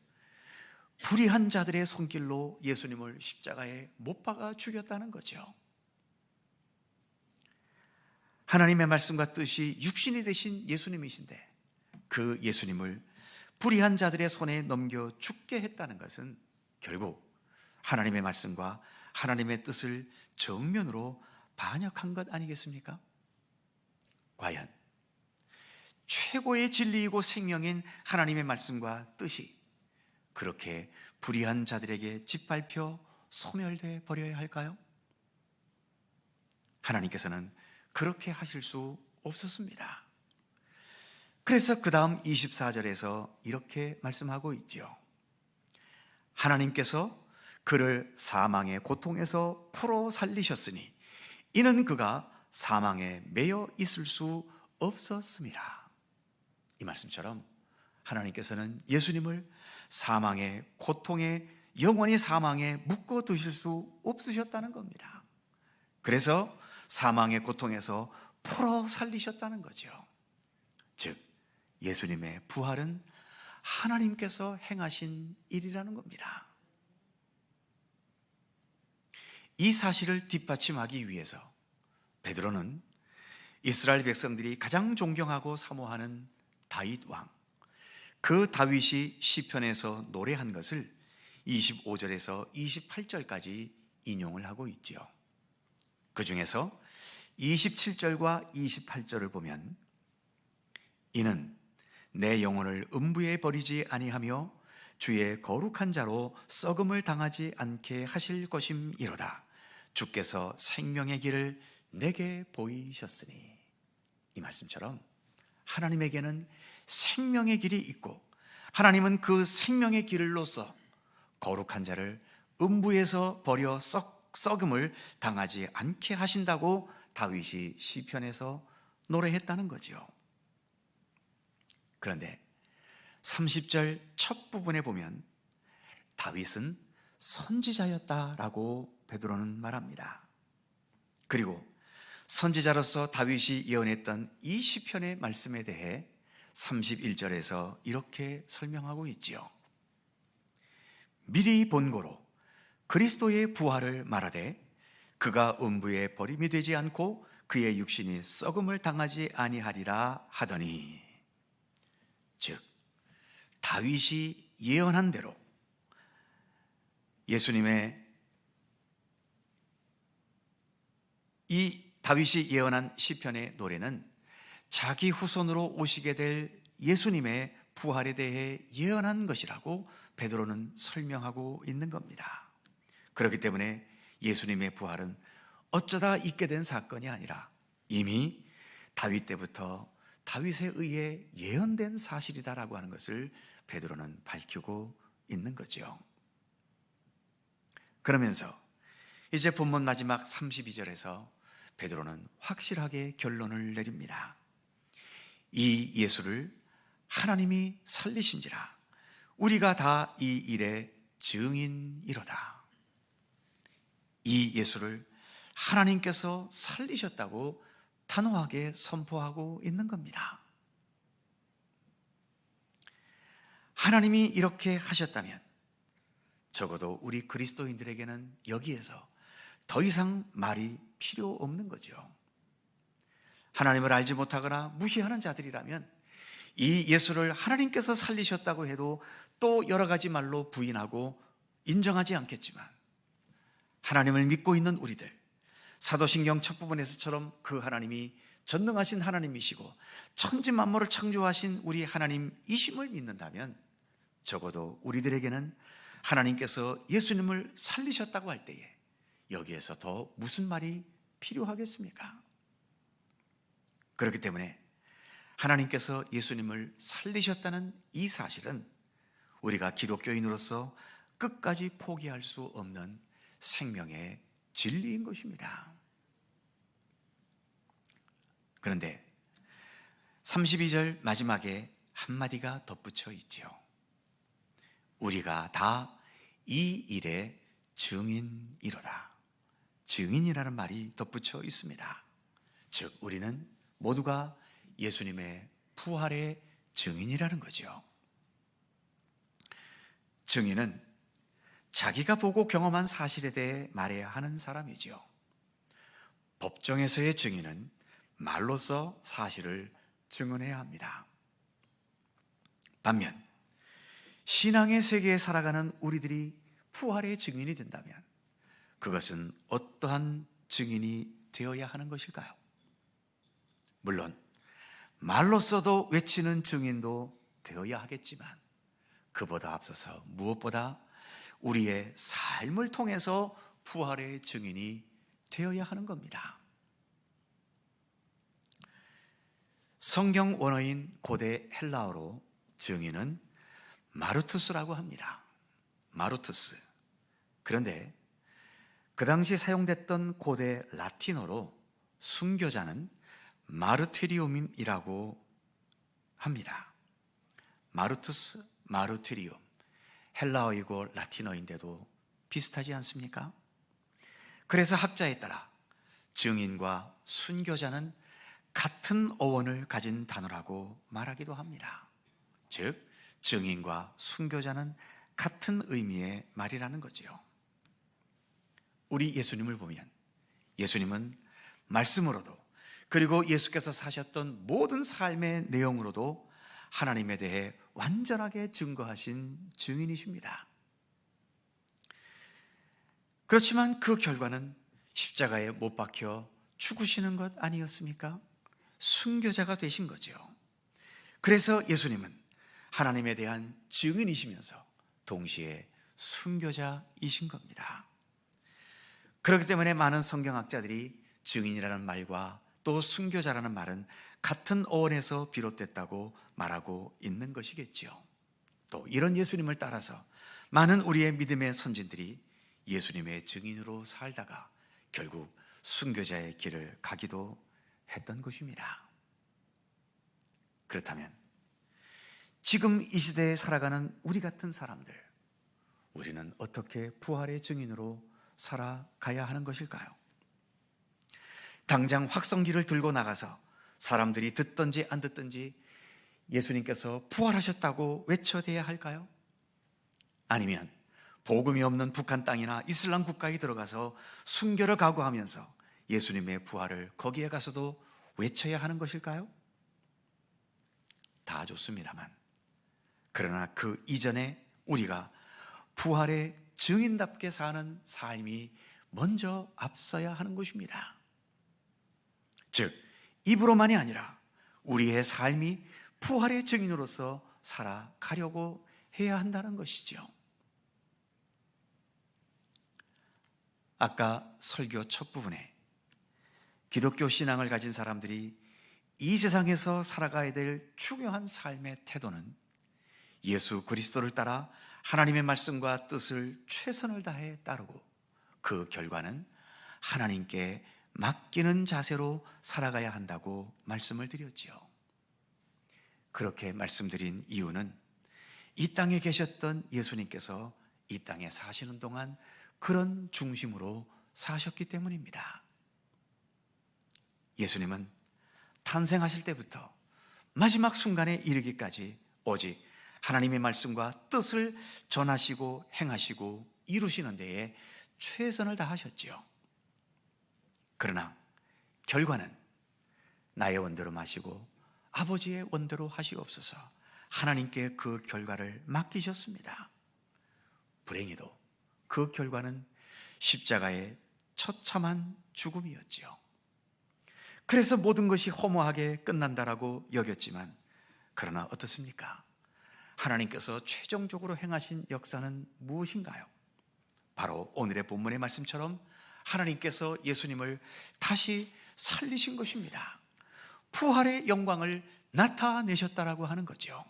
불의한 자들의 손길로 예수님을 십자가에 못 박아 죽였다는 거죠. 하나님의 말씀과 뜻이 육신이 되신 예수님이신데 그 예수님을 불의한 자들의 손에 넘겨 죽게 했다는 것은 결국 하나님의 말씀과 하나님의 뜻을 정면으로 반역한 것 아니겠습니까? 과연 최고의 진리이고 생명인 하나님의 말씀과 뜻이 그렇게 불의한 자들에게 짓밟혀 소멸돼 버려야 할까요? 하나님께서는 그렇게 하실 수 없었습니다. 그래서 그 다음 24절에서 이렇게 말씀하고 있죠. 하나님께서 그를 사망의 고통에서 풀어 살리셨으니 이는 그가 사망에 매여 있을 수 없었습니다. 이 말씀처럼 하나님께서는 예수님을 사망의 고통에, 영원히 사망에 묶어 두실 수 없으셨다는 겁니다. 그래서 사망의 고통에서 풀어 살리셨다는 거죠. 즉 예수님의 부활은 하나님께서 행하신 일이라는 겁니다. 이 사실을 뒷받침하기 위해서 베드로는 이스라엘 백성들이 가장 존경하고 사모하는 다윗 왕, 그 다윗이 시편에서 노래한 것을 25절에서 28절까지 인용을 하고 있지요. 그 중에서 27절과 28절을 보면 이는 내 영혼을 음부에 버리지 아니하며 주의 거룩한 자로 썩음을 당하지 않게 하실 것임이로다. 주께서 생명의 길을 내게 보이셨으니. 이 말씀처럼 하나님에게는 생명의 길이 있고 하나님은 그 생명의 길을 놓서 거룩한 자를 음부에서 버려 썩음을 당하지 않게 하신다고 다윗이 시편에서 노래했다는 거지요. 그런데 30절 첫 부분에 보면 다윗은 선지자였다라고 베드로는 말합니다. 그리고 선지자로서 다윗이 예언했던 이 시편의 말씀에 대해 31절에서 이렇게 설명하고 있지요. 미리 본고로 그리스도의 부활을 말하되 그가 음부에 버림이 되지 않고 그의 육신이 썩음을 당하지 아니하리라 하더니, 즉 다윗이 예언한 대로 예수님의 이 다윗이 예언한 시편의 노래는 자기 후손으로 오시게 될 예수님의 부활에 대해 예언한 것이라고 베드로는 설명하고 있는 겁니다. 그렇기 때문에 예수님의 부활은 어쩌다 있게 된 사건이 아니라 이미 다윗 때부터 다윗에 의해 예언된 사실이다라고 하는 것을 베드로는 밝히고 있는 거죠. 그러면서 이제 본문 마지막 32절에서 베드로는 확실하게 결론을 내립니다. 이 예수를 하나님이 살리신지라 우리가 다 이 일의 증인이로다. 이 예수를 하나님께서 살리셨다고 단호하게 선포하고 있는 겁니다. 하나님이 이렇게 하셨다면 적어도 우리 그리스도인들에게는 여기에서 더 이상 말이 필요 없는 거죠. 하나님을 알지 못하거나 무시하는 자들이라면 이 예수를 하나님께서 살리셨다고 해도 또 여러 가지 말로 부인하고 인정하지 않겠지만, 하나님을 믿고 있는 우리들, 사도신경 첫 부분에서처럼 그 하나님이 전능하신 하나님이시고 천지 만물을 창조하신 우리 하나님이심을 믿는다면 적어도 우리들에게는 하나님께서 예수님을 살리셨다고 할 때에 여기에서 더 무슨 말이 필요하겠습니까? 그렇기 때문에 하나님께서 예수님을 살리셨다는 이 사실은 우리가 기독교인으로서 끝까지 포기할 수 없는 생명의 진리인 것입니다. 그런데 32절 마지막에 한마디가 덧붙여 있지요. 우리가 다 이 일의 증인이로다. 증인이라는 말이 덧붙여 있습니다. 즉 우리는 모두가 예수님의 부활의 증인이라는 거죠. 증인은 자기가 보고 경험한 사실에 대해 말해야 하는 사람이죠. 법정에서의 증인은 말로써 사실을 증언해야 합니다. 반면 신앙의 세계에 살아가는 우리들이 부활의 증인이 된다면 그것은 어떠한 증인이 되어야 하는 것일까요? 물론 말로써도 외치는 증인도 되어야 하겠지만 그보다 앞서서 무엇보다 우리의 삶을 통해서 부활의 증인이 되어야 하는 겁니다. 성경 원어인 고대 헬라어로 증인은 마르투스라고 합니다. 마르투스. 그런데 그 당시 사용됐던 고대 라틴어로 순교자는 마르티리움이라고 합니다. 마르투스, 마르티리움. 헬라어이고 라틴어인데도 비슷하지 않습니까? 그래서 학자에 따라 증인과 순교자는 같은 어원을 가진 단어라고 말하기도 합니다. 즉 증인과 순교자는 같은 의미의 말이라는 거지요. 우리 예수님을 보면 예수님은 말씀으로도 그리고 예수께서 사셨던 모든 삶의 내용으로도 하나님에 대해 완전하게 증거하신 증인이십니다. 그렇지만 그 결과는 십자가에 못 박혀 죽으시는 것 아니었습니까? 순교자가 되신 거죠. 그래서 예수님은 하나님에 대한 증인이시면서 동시에 순교자이신 겁니다. 그렇기 때문에 많은 성경학자들이 증인이라는 말과 또 순교자라는 말은 같은 어원에서 비롯됐다고 말하고 있는 것이겠지요. 또 이런 예수님을 따라서 많은 우리의 믿음의 선진들이 예수님의 증인으로 살다가 결국 순교자의 길을 가기도 했던 것입니다. 그렇다면 지금 이 시대에 살아가는 우리 같은 사람들, 우리는 어떻게 부활의 증인으로 살아가야 하는 것일까요? 당장 확성기를 들고 나가서 사람들이 듣든지 안 듣든지 예수님께서 부활하셨다고 외쳐대야 할까요? 아니면 복음이 없는 북한 땅이나 이슬람 국가에 들어가서 순교를 각오하면서 예수님의 부활을 거기에 가서도 외쳐야 하는 것일까요? 다 좋습니다만, 그러나 그 이전에 우리가 부활의 증인답게 사는 삶이 먼저 앞서야 하는 것입니다. 즉, 입으로만이 아니라 우리의 삶이 부활의 증인으로서 살아가려고 해야 한다는 것이죠. 아까 설교 첫 부분에 기독교 신앙을 가진 사람들이 이 세상에서 살아가야 될 중요한 삶의 태도는 예수 그리스도를 따라 하나님의 말씀과 뜻을 최선을 다해 따르고 그 결과는 하나님께 맡기는 자세로 살아가야 한다고 말씀을 드렸지요. 그렇게 말씀드린 이유는 이 땅에 계셨던 예수님께서 이 땅에 사시는 동안 그런 중심으로 사셨기 때문입니다. 예수님은 탄생하실 때부터 마지막 순간에 이르기까지 오직 하나님의 말씀과 뜻을 전하시고 행하시고 이루시는 데에 최선을 다하셨지요. 그러나 결과는 나의 원대로 마시고 아버지의 원대로 하시옵소서, 하나님께 그 결과를 맡기셨습니다. 불행히도 그 결과는 십자가의 처참한 죽음이었지요. 그래서 모든 것이 허무하게 끝난다라고 여겼지만, 그러나 어떻습니까? 하나님께서 최종적으로 행하신 역사는 무엇인가요? 바로 오늘의 본문의 말씀처럼 하나님께서 예수님을 다시 살리신 것입니다. 부활의 영광을 나타내셨다라고 하는 거죠.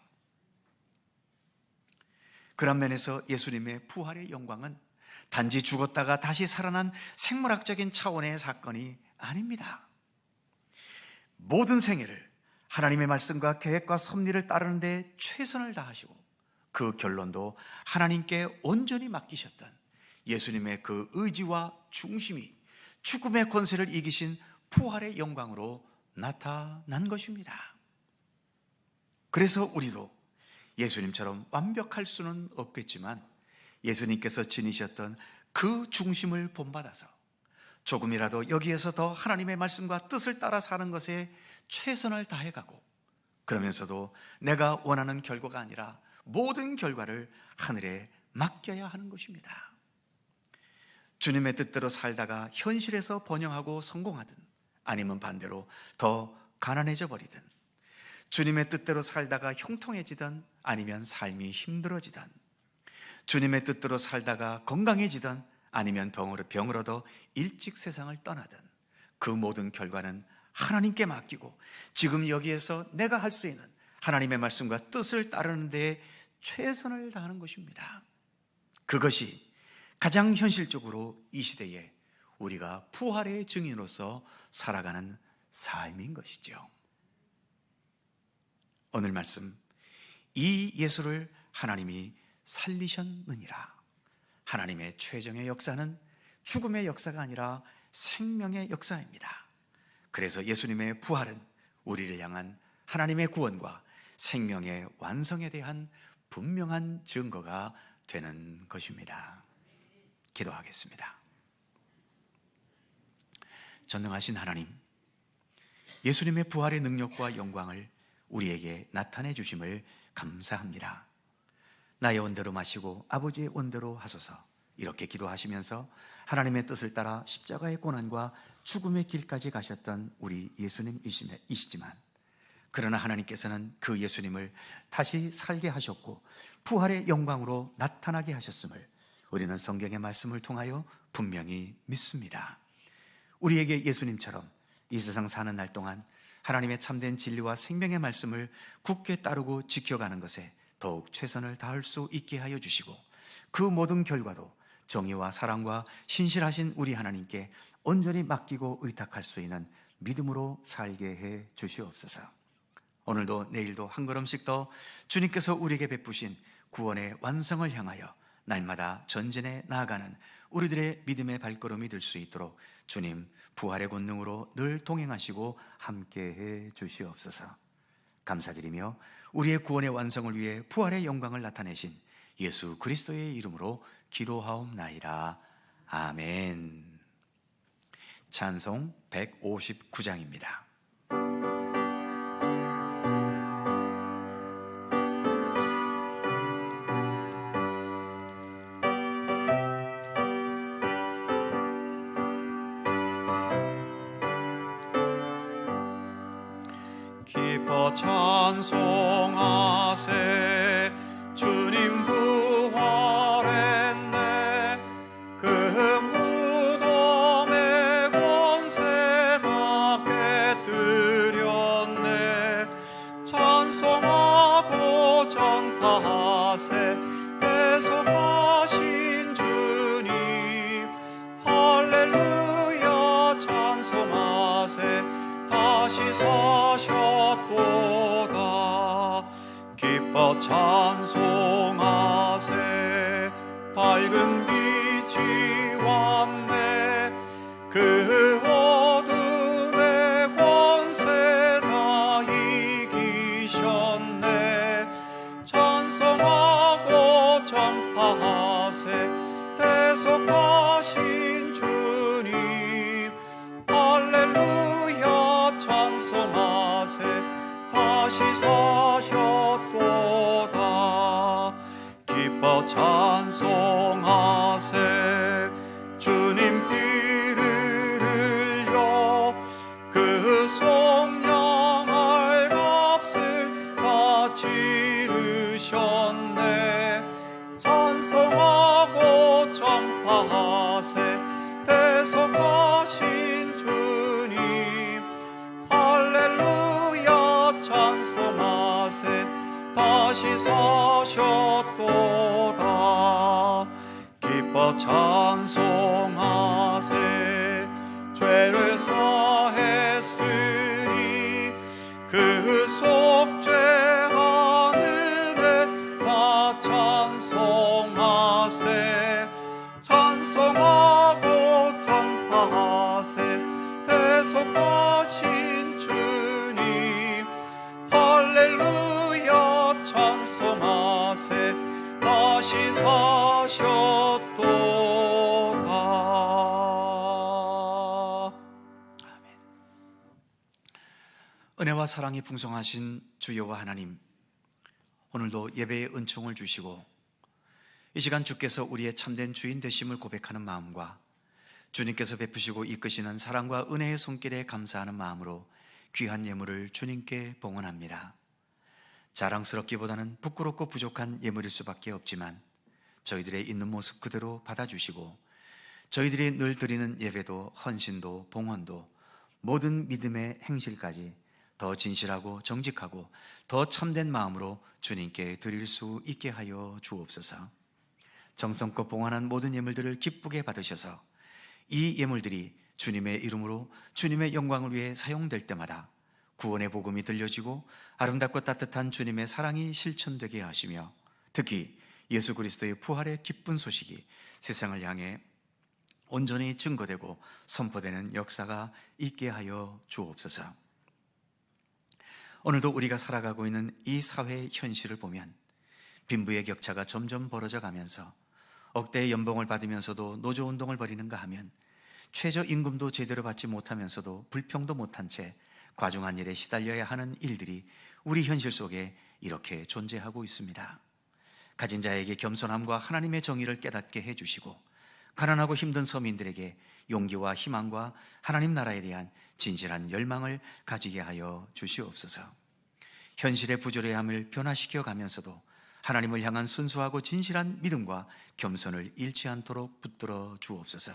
그런 면에서 예수님의 부활의 영광은 단지 죽었다가 다시 살아난 생물학적인 차원의 사건이 아닙니다. 모든 생애를 하나님의 말씀과 계획과 섭리를 따르는 데 최선을 다하시고 그 결론도 하나님께 온전히 맡기셨던 예수님의 그 의지와 중심이 죽음의 권세를 이기신 부활의 영광으로 나타난 것입니다. 그래서 우리도 예수님처럼 완벽할 수는 없겠지만 예수님께서 지니셨던 그 중심을 본받아서 조금이라도 여기에서 더 하나님의 말씀과 뜻을 따라 사는 것에 최선을 다해가고, 그러면서도 내가 원하는 결과가 아니라 모든 결과를 하늘에 맡겨야 하는 것입니다. 주님의 뜻대로 살다가 현실에서 번영하고 성공하든, 아니면 반대로 더 가난해져 버리든, 주님의 뜻대로 살다가 형통해지든 아니면 삶이 힘들어지든, 주님의 뜻대로 살다가 건강해지든 아니면 병으로 더 일찍 세상을 떠나든, 그 모든 결과는 하나님께 맡기고 지금 여기에서 내가 할 수 있는 하나님의 말씀과 뜻을 따르는 데에 최선을 다하는 것입니다. 그것이 가장 현실적으로 이 시대에 우리가 부활의 증인으로서 살아가는 삶인 것이죠. 오늘 말씀, 이 예수를 하나님이 살리셨느니라. 하나님의 최종의 역사는 죽음의 역사가 아니라 생명의 역사입니다. 그래서 예수님의 부활은 우리를 향한 하나님의 구원과 생명의 완성에 대한 분명한 증거가 되는 것입니다. 기도하겠습니다. 전능하신 하나님, 예수님의 부활의 능력과 영광을 우리에게 나타내 주심을 감사합니다. 나의 원대로 마시고 아버지의 원대로 하소서, 이렇게 기도하시면서 하나님의 뜻을 따라 십자가의 고난과 죽음의 길까지 가셨던 우리 예수님이시지만, 그러나 하나님께서는 그 예수님을 다시 살게 하셨고 부활의 영광으로 나타나게 하셨음을 우리는 성경의 말씀을 통하여 분명히 믿습니다. 우리에게 예수님처럼 이 세상 사는 날 동안 하나님의 참된 진리와 생명의 말씀을 굳게 따르고 지켜가는 것에 더욱 최선을 다할 수 있게 하여 주시고 그 모든 결과도 정의와 사랑과 신실하신 우리 하나님께 온전히 맡기고 의탁할 수 있는 믿음으로 살게 해 주시옵소서. 오늘도 내일도 한 걸음씩 더 주님께서 우리에게 베푸신 구원의 완성을 향하여 날마다 전진해 나아가는 우리들의 믿음의 발걸음이 될 수 있도록 주님 부활의 권능으로 늘 동행하시고 함께해 주시옵소서. 감사드리며 우리의 구원의 완성을 위해 부활의 영광을 나타내신 예수 그리스도의 이름으로 기도하옵나이다. 아멘. 찬송 159장입니다. 기뻐 찬송하세 주님 부활했네 그 무덤의 권세 다 깨뜨렸네 찬송하고 전파하세 대속하신 주님 할렐루야 찬송하세 다시 사셨도다 기뻐 찬송하세 밝은 빛이 왔네 그 어둠의 권세 다 이기셨네 찬송하고 전파하세 대속하신 주님 할렐루야 찬송하세 다시 사셨도다 기뻐 찬송하세 주님 피를 흘려 그 속량할 값을 다 치르셨네 찬송하고 전파하세 대속하신 주님 할렐루야 찬송하세 다시 사셨도다 기뻐 찬송하세 죄를 사했으니 그 속죄한 은혜 다 찬송하세 찬송하고 전파하세 대속하신 주님 할렐루야 찬송하세 다시 사셨도다. 은혜와 사랑이 풍성하신 주 여호와 하나님, 오늘도 예배의 은총을 주시고 이 시간 주께서 우리의 참된 주인 되심을 고백하는 마음과 주님께서 베푸시고 이끄시는 사랑과 은혜의 손길에 감사하는 마음으로 귀한 예물을 주님께 봉헌합니다. 자랑스럽기보다는 부끄럽고 부족한 예물일 수밖에 없지만 저희들의 있는 모습 그대로 받아주시고 저희들이 늘 드리는 예배도 헌신도 봉헌도 모든 믿음의 행실까지 더 진실하고 정직하고 더 참된 마음으로 주님께 드릴 수 있게 하여 주옵소서. 정성껏 봉헌한 모든 예물들을 기쁘게 받으셔서 이 예물들이 주님의 이름으로 주님의 영광을 위해 사용될 때마다 구원의 복음이 들려지고 아름답고 따뜻한 주님의 사랑이 실천되게 하시며 특히 예수 그리스도의 부활의 기쁜 소식이 세상을 향해 온전히 증거되고 선포되는 역사가 있게 하여 주옵소서. 오늘도 우리가 살아가고 있는 이 사회의 현실을 보면 빈부의 격차가 점점 벌어져 가면서 억대의 연봉을 받으면서도 노조운동을 벌이는가 하면 최저임금도 제대로 받지 못하면서도 불평도 못한 채 과중한 일에 시달려야 하는 일들이 우리 현실 속에 이렇게 존재하고 있습니다. 가진 자에게 겸손함과 하나님의 정의를 깨닫게 해주시고 가난하고 힘든 서민들에게 용기와 희망과 하나님 나라에 대한 진실한 열망을 가지게 하여 주시옵소서. 현실의 부조리함을 변화시켜 가면서도 하나님을 향한 순수하고 진실한 믿음과 겸손을 잃지 않도록 붙들어 주옵소서.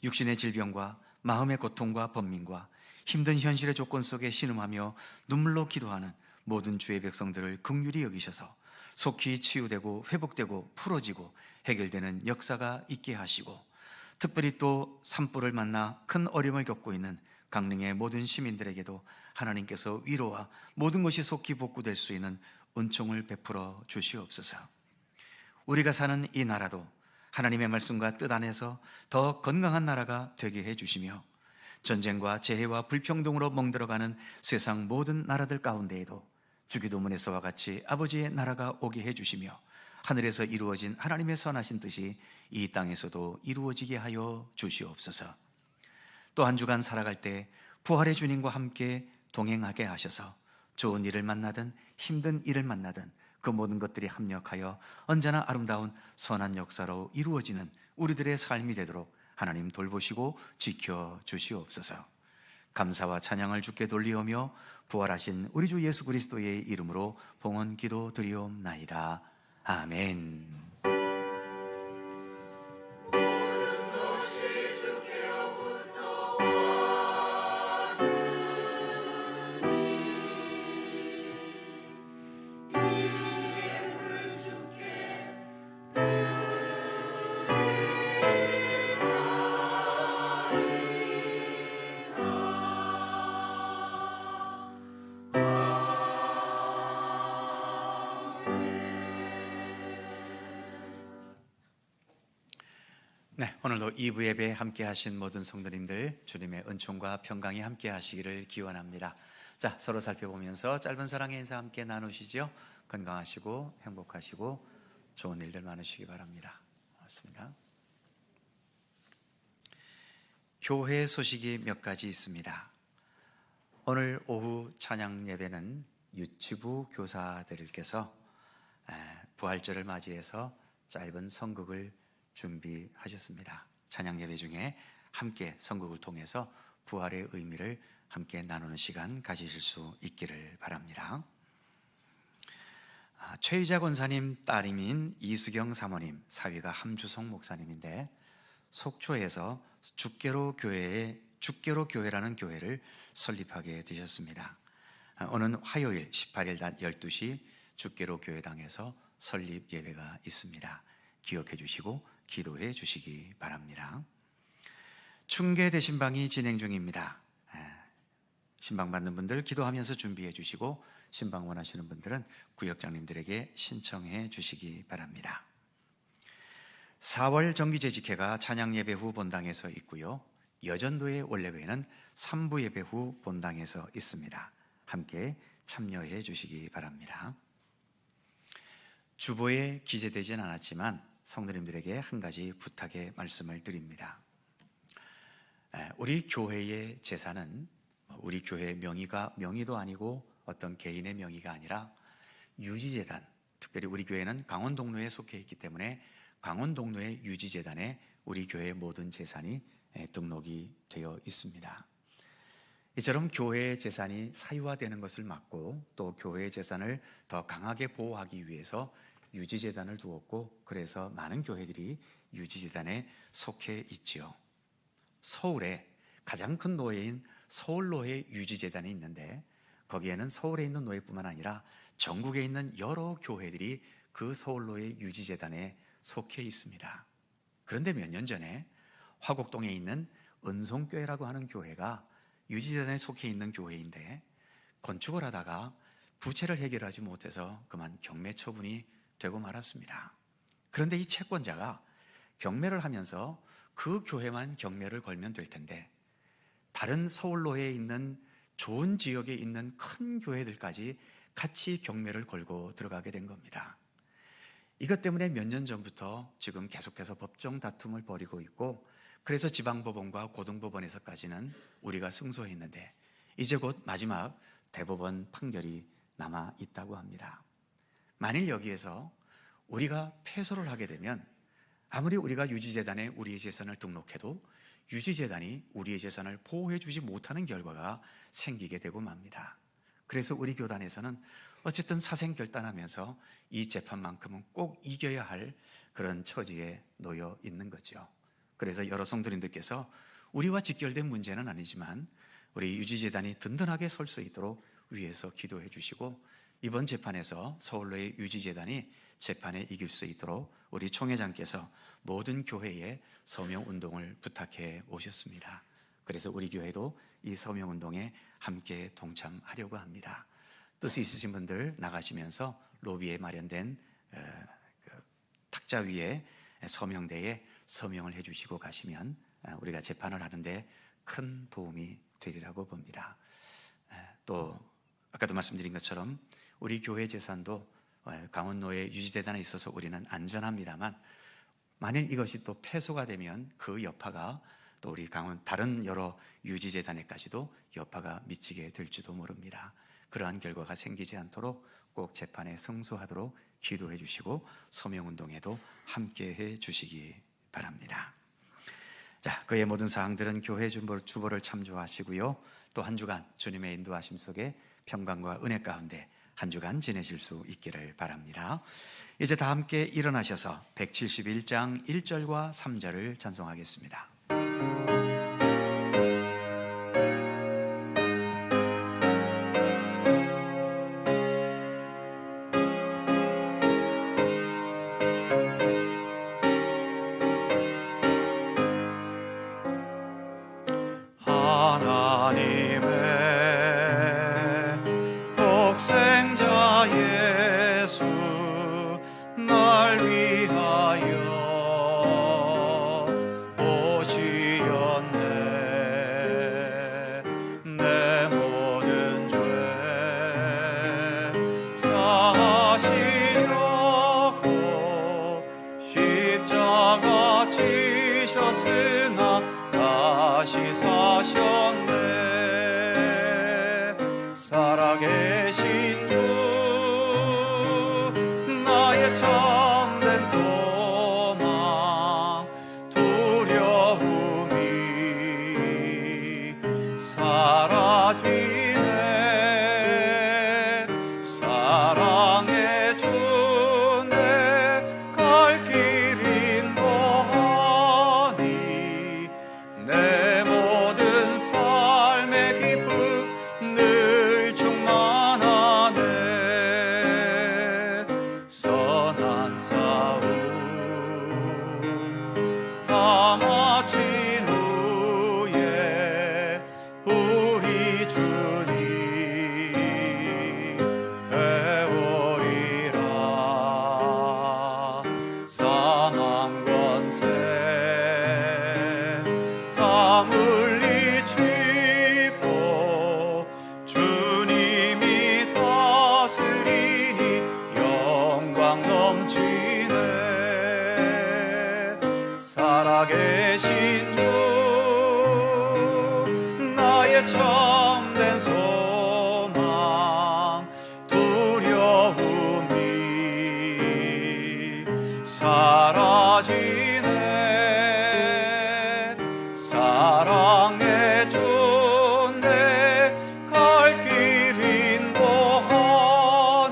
육신의 질병과 마음의 고통과 번민과 힘든 현실의 조건 속에 신음하며 눈물로 기도하는 모든 주의 백성들을 긍휼히 여기셔서 속히 치유되고 회복되고 풀어지고 해결되는 역사가 있게 하시고, 특별히 또 산불을 만나 큰 어려움을 겪고 있는 강릉의 모든 시민들에게도 하나님께서 위로와 모든 것이 속히 복구될 수 있는 은총을 베풀어 주시옵소서. 우리가 사는 이 나라도 하나님의 말씀과 뜻 안에서 더 건강한 나라가 되게 해주시며, 전쟁과 재해와 불평등으로 멍들어가는 세상 모든 나라들 가운데에도 주기도문에서와 같이 아버지의 나라가 오게 해주시며, 하늘에서 이루어진 하나님의 선하신 뜻이 이 땅에서도 이루어지게 하여 주시옵소서. 또 한 주간 살아갈 때 부활의 주님과 함께 동행하게 하셔서 좋은 일을 만나든 힘든 일을 만나든 그 모든 것들이 합력하여 언제나 아름다운 선한 역사로 이루어지는 우리들의 삶이 되도록 하나님 돌보시고 지켜 주시옵소서. 감사와 찬양을 주께 돌리오며 부활하신 우리 주 예수 그리스도의 이름으로 봉헌 기도 드리옵나이다. 아멘. 네, 오늘도 2부 예배 함께 하신 모든 성도님들, 주님의 은총과 평강이 함께 하시기를 기원합니다. 자, 서로 살펴보면서 짧은 사랑의 인사 함께 나누시죠. 건강하시고 행복하시고 좋은 일들 많으시기 바랍니다. 고맙습니다. 교회 소식이 몇 가지 있습니다. 오늘 오후 찬양 예배는 유치부 교사들께서 부활절을 맞이해서 짧은 선곡을 준비하셨습니다. 찬양 예배 중에 함께 선곡을 통해서 부활의 의미를 함께 나누는 시간 가지실 수 있기를 바랍니다. 최희자 권사님 따님인 이수경 사모님, 사위가 함주성 목사님인데 속초에서 죽게로 교회라는 교회를 설립하게 되셨습니다. 오는 화요일 18일 낮 12시 죽게로 교회당에서 설립 예배가 있습니다. 기억해 주시고 기도해 주시기 바랍니다. 충계 대신방이 진행 중입니다. 신방 받는 분들 기도하면서 준비해 주시고, 신방 원하시는 분들은 구역장님들에게 신청해 주시기 바랍니다. 4월 정기재직회가 찬양 예배 후 본당에서 있고요, 여전도의 원래회는 3부 예배 후 본당에서 있습니다. 함께 참여해 주시기 바랍니다. 주보에 기재되진 않았지만 성도님들에게 한 가지 부탁의 말씀을 드립니다. 우리 교회의 재산은 우리 교회의 명의도 아니고 어떤 개인의 명의가 아니라 유지재단, 특별히 우리 교회는 강원동로에 속해 있기 때문에 강원동로의 유지재단에 우리 교회의 모든 재산이 등록이 되어 있습니다. 이처럼 교회의 재산이 사유화되는 것을 막고 또 교회의 재산을 더 강하게 보호하기 위해서 유지재단을 두었고, 그래서 많은 교회들이 유지재단에 속해 있지요. 서울에 가장 큰 노예인 서울노예 유지재단이 있는데, 거기에는 서울에 있는 노예뿐만 아니라 전국에 있는 여러 교회들이 그 서울노예 유지재단에 속해 있습니다. 그런데 몇 년 전에 화곡동에 있는 은송교회라고 하는 교회가 유지재단에 속해 있는 교회인데, 건축을 하다가 부채를 해결하지 못해서 그만 경매 처분이 되고 말았습니다. 그런데 이 채권자가 경매를 하면서 그 교회만 경매를 걸면 될 텐데, 다른 서울로에 있는 좋은 지역에 있는 큰 교회들까지 같이 경매를 걸고 들어가게 된 겁니다. 이것 때문에 몇 년 전부터 지금 계속해서 법정 다툼을 벌이고 있고, 그래서 지방법원과 고등법원에서까지는 우리가 승소했는데 이제 곧 마지막 대법원 판결이 남아 있다고 합니다. 만일 여기에서 우리가 패소를 하게 되면 아무리 우리가 유지재단에 우리의 재산을 등록해도 유지재단이 우리의 재산을 보호해 주지 못하는 결과가 생기게 되고 맙니다. 그래서 우리 교단에서는 어쨌든 사생결단하면서 이 재판만큼은 꼭 이겨야 할 그런 처지에 놓여 있는 거죠. 그래서 여러 성도님들께서 우리와 직결된 문제는 아니지만 우리 유지재단이 든든하게 설 수 있도록 위해서 기도해 주시고 이번 재판에서 서울로의 유지재단이 재판에 이길 수 있도록 우리 총회장께서 모든 교회에 서명운동을 부탁해 오셨습니다. 그래서 우리 교회도 이 서명운동에 함께 동참하려고 합니다. 뜻이 있으신 분들 나가시면서 로비에 마련된 탁자 위에 서명대에 서명을 해주시고 가시면 우리가 재판을 하는데 큰 도움이 되리라고 봅니다. 또 아까도 말씀드린 것처럼 우리 교회 재산도 강원노예 유지재단에 있어서 우리는 안전합니다만 만일 이것이 또 패소가 되면 그 여파가 또 우리 다른 여러 유지재단에까지도 여파가 미치게 될지도 모릅니다. 그러한 결과가 생기지 않도록 꼭 재판에 승소하도록 기도해 주시고 서명운동에도 함께해 주시기 바랍니다. 자, 그의 모든 사항들은 교회 주보를 참조하시고요. 또 한 주간 주님의 인도하심 속에 평강과 은혜 가운데 한 주간 지내실 수 있기를 바랍니다. 이제 다 함께 일어나셔서 171장 1절과 3절을 찬송하겠습니다. 다시 사셨네. 살아계신 주 나의 참된 소망 두려움이 사라지네. 사랑의 주 내 갈 길 인도하니 내 모든 삶의 기쁨 늘 충만하네. 선한 싸움 다 마친 후에 우리 주님 배우리라. 사망 권세 다 물리치고 주님이 다스리니 영광 넘치네. 살아계신 주 나의 참된 소망 두려움이 사라지네. 사랑의 주 내 갈 길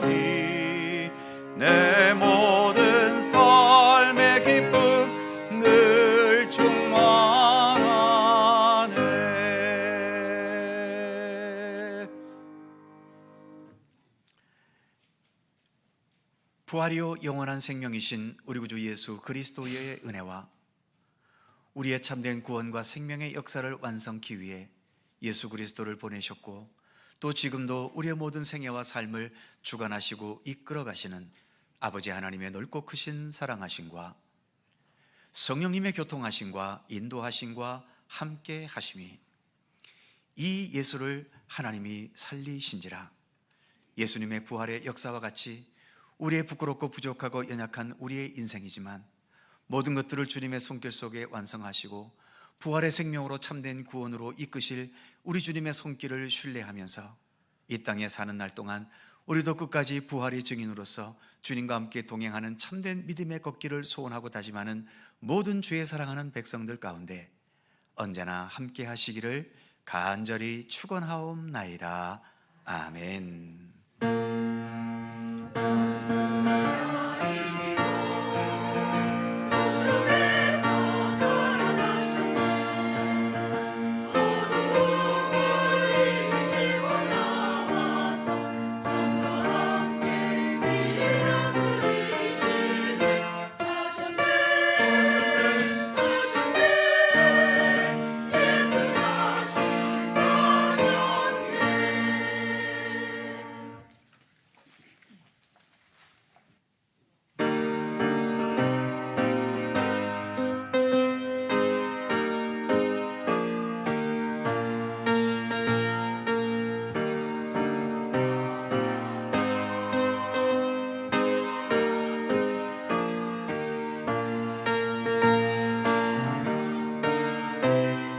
인도하니 내 모든 삶의 기쁨 늘 충만하네. 부활이요 영원한 생명이신 우리 구주 예수 그리스도의 은혜와 우리의 참된 구원과 생명의 역사를 완성케 위해 예수 그리스도를 보내셨고 또 지금도 우리의 모든 생애와 삶을 주관하시고 이끌어 가시는 아버지 하나님의 넓고 크신 사랑하심과 성령님의 교통하심과 인도하심과 함께 하심이 이 예수를 하나님이 살리신지라. 예수님의 부활의 역사와 같이 우리의 부끄럽고 부족하고 연약한 우리의 인생이지만 모든 것들을 주님의 손길 속에 완성하시고 부활의 생명으로 참된 구원으로 이끄실 우리 주님의 손길을 신뢰하면서 이 땅에 사는 날 동안 우리도 끝까지 부활의 증인으로서 주님과 함께 동행하는 참된 믿음의 걷기를 소원하고 다짐하는 모든 주의 사랑하는 백성들 가운데 언제나 함께 하시기를 간절히 축원하옵나이다. 아멘.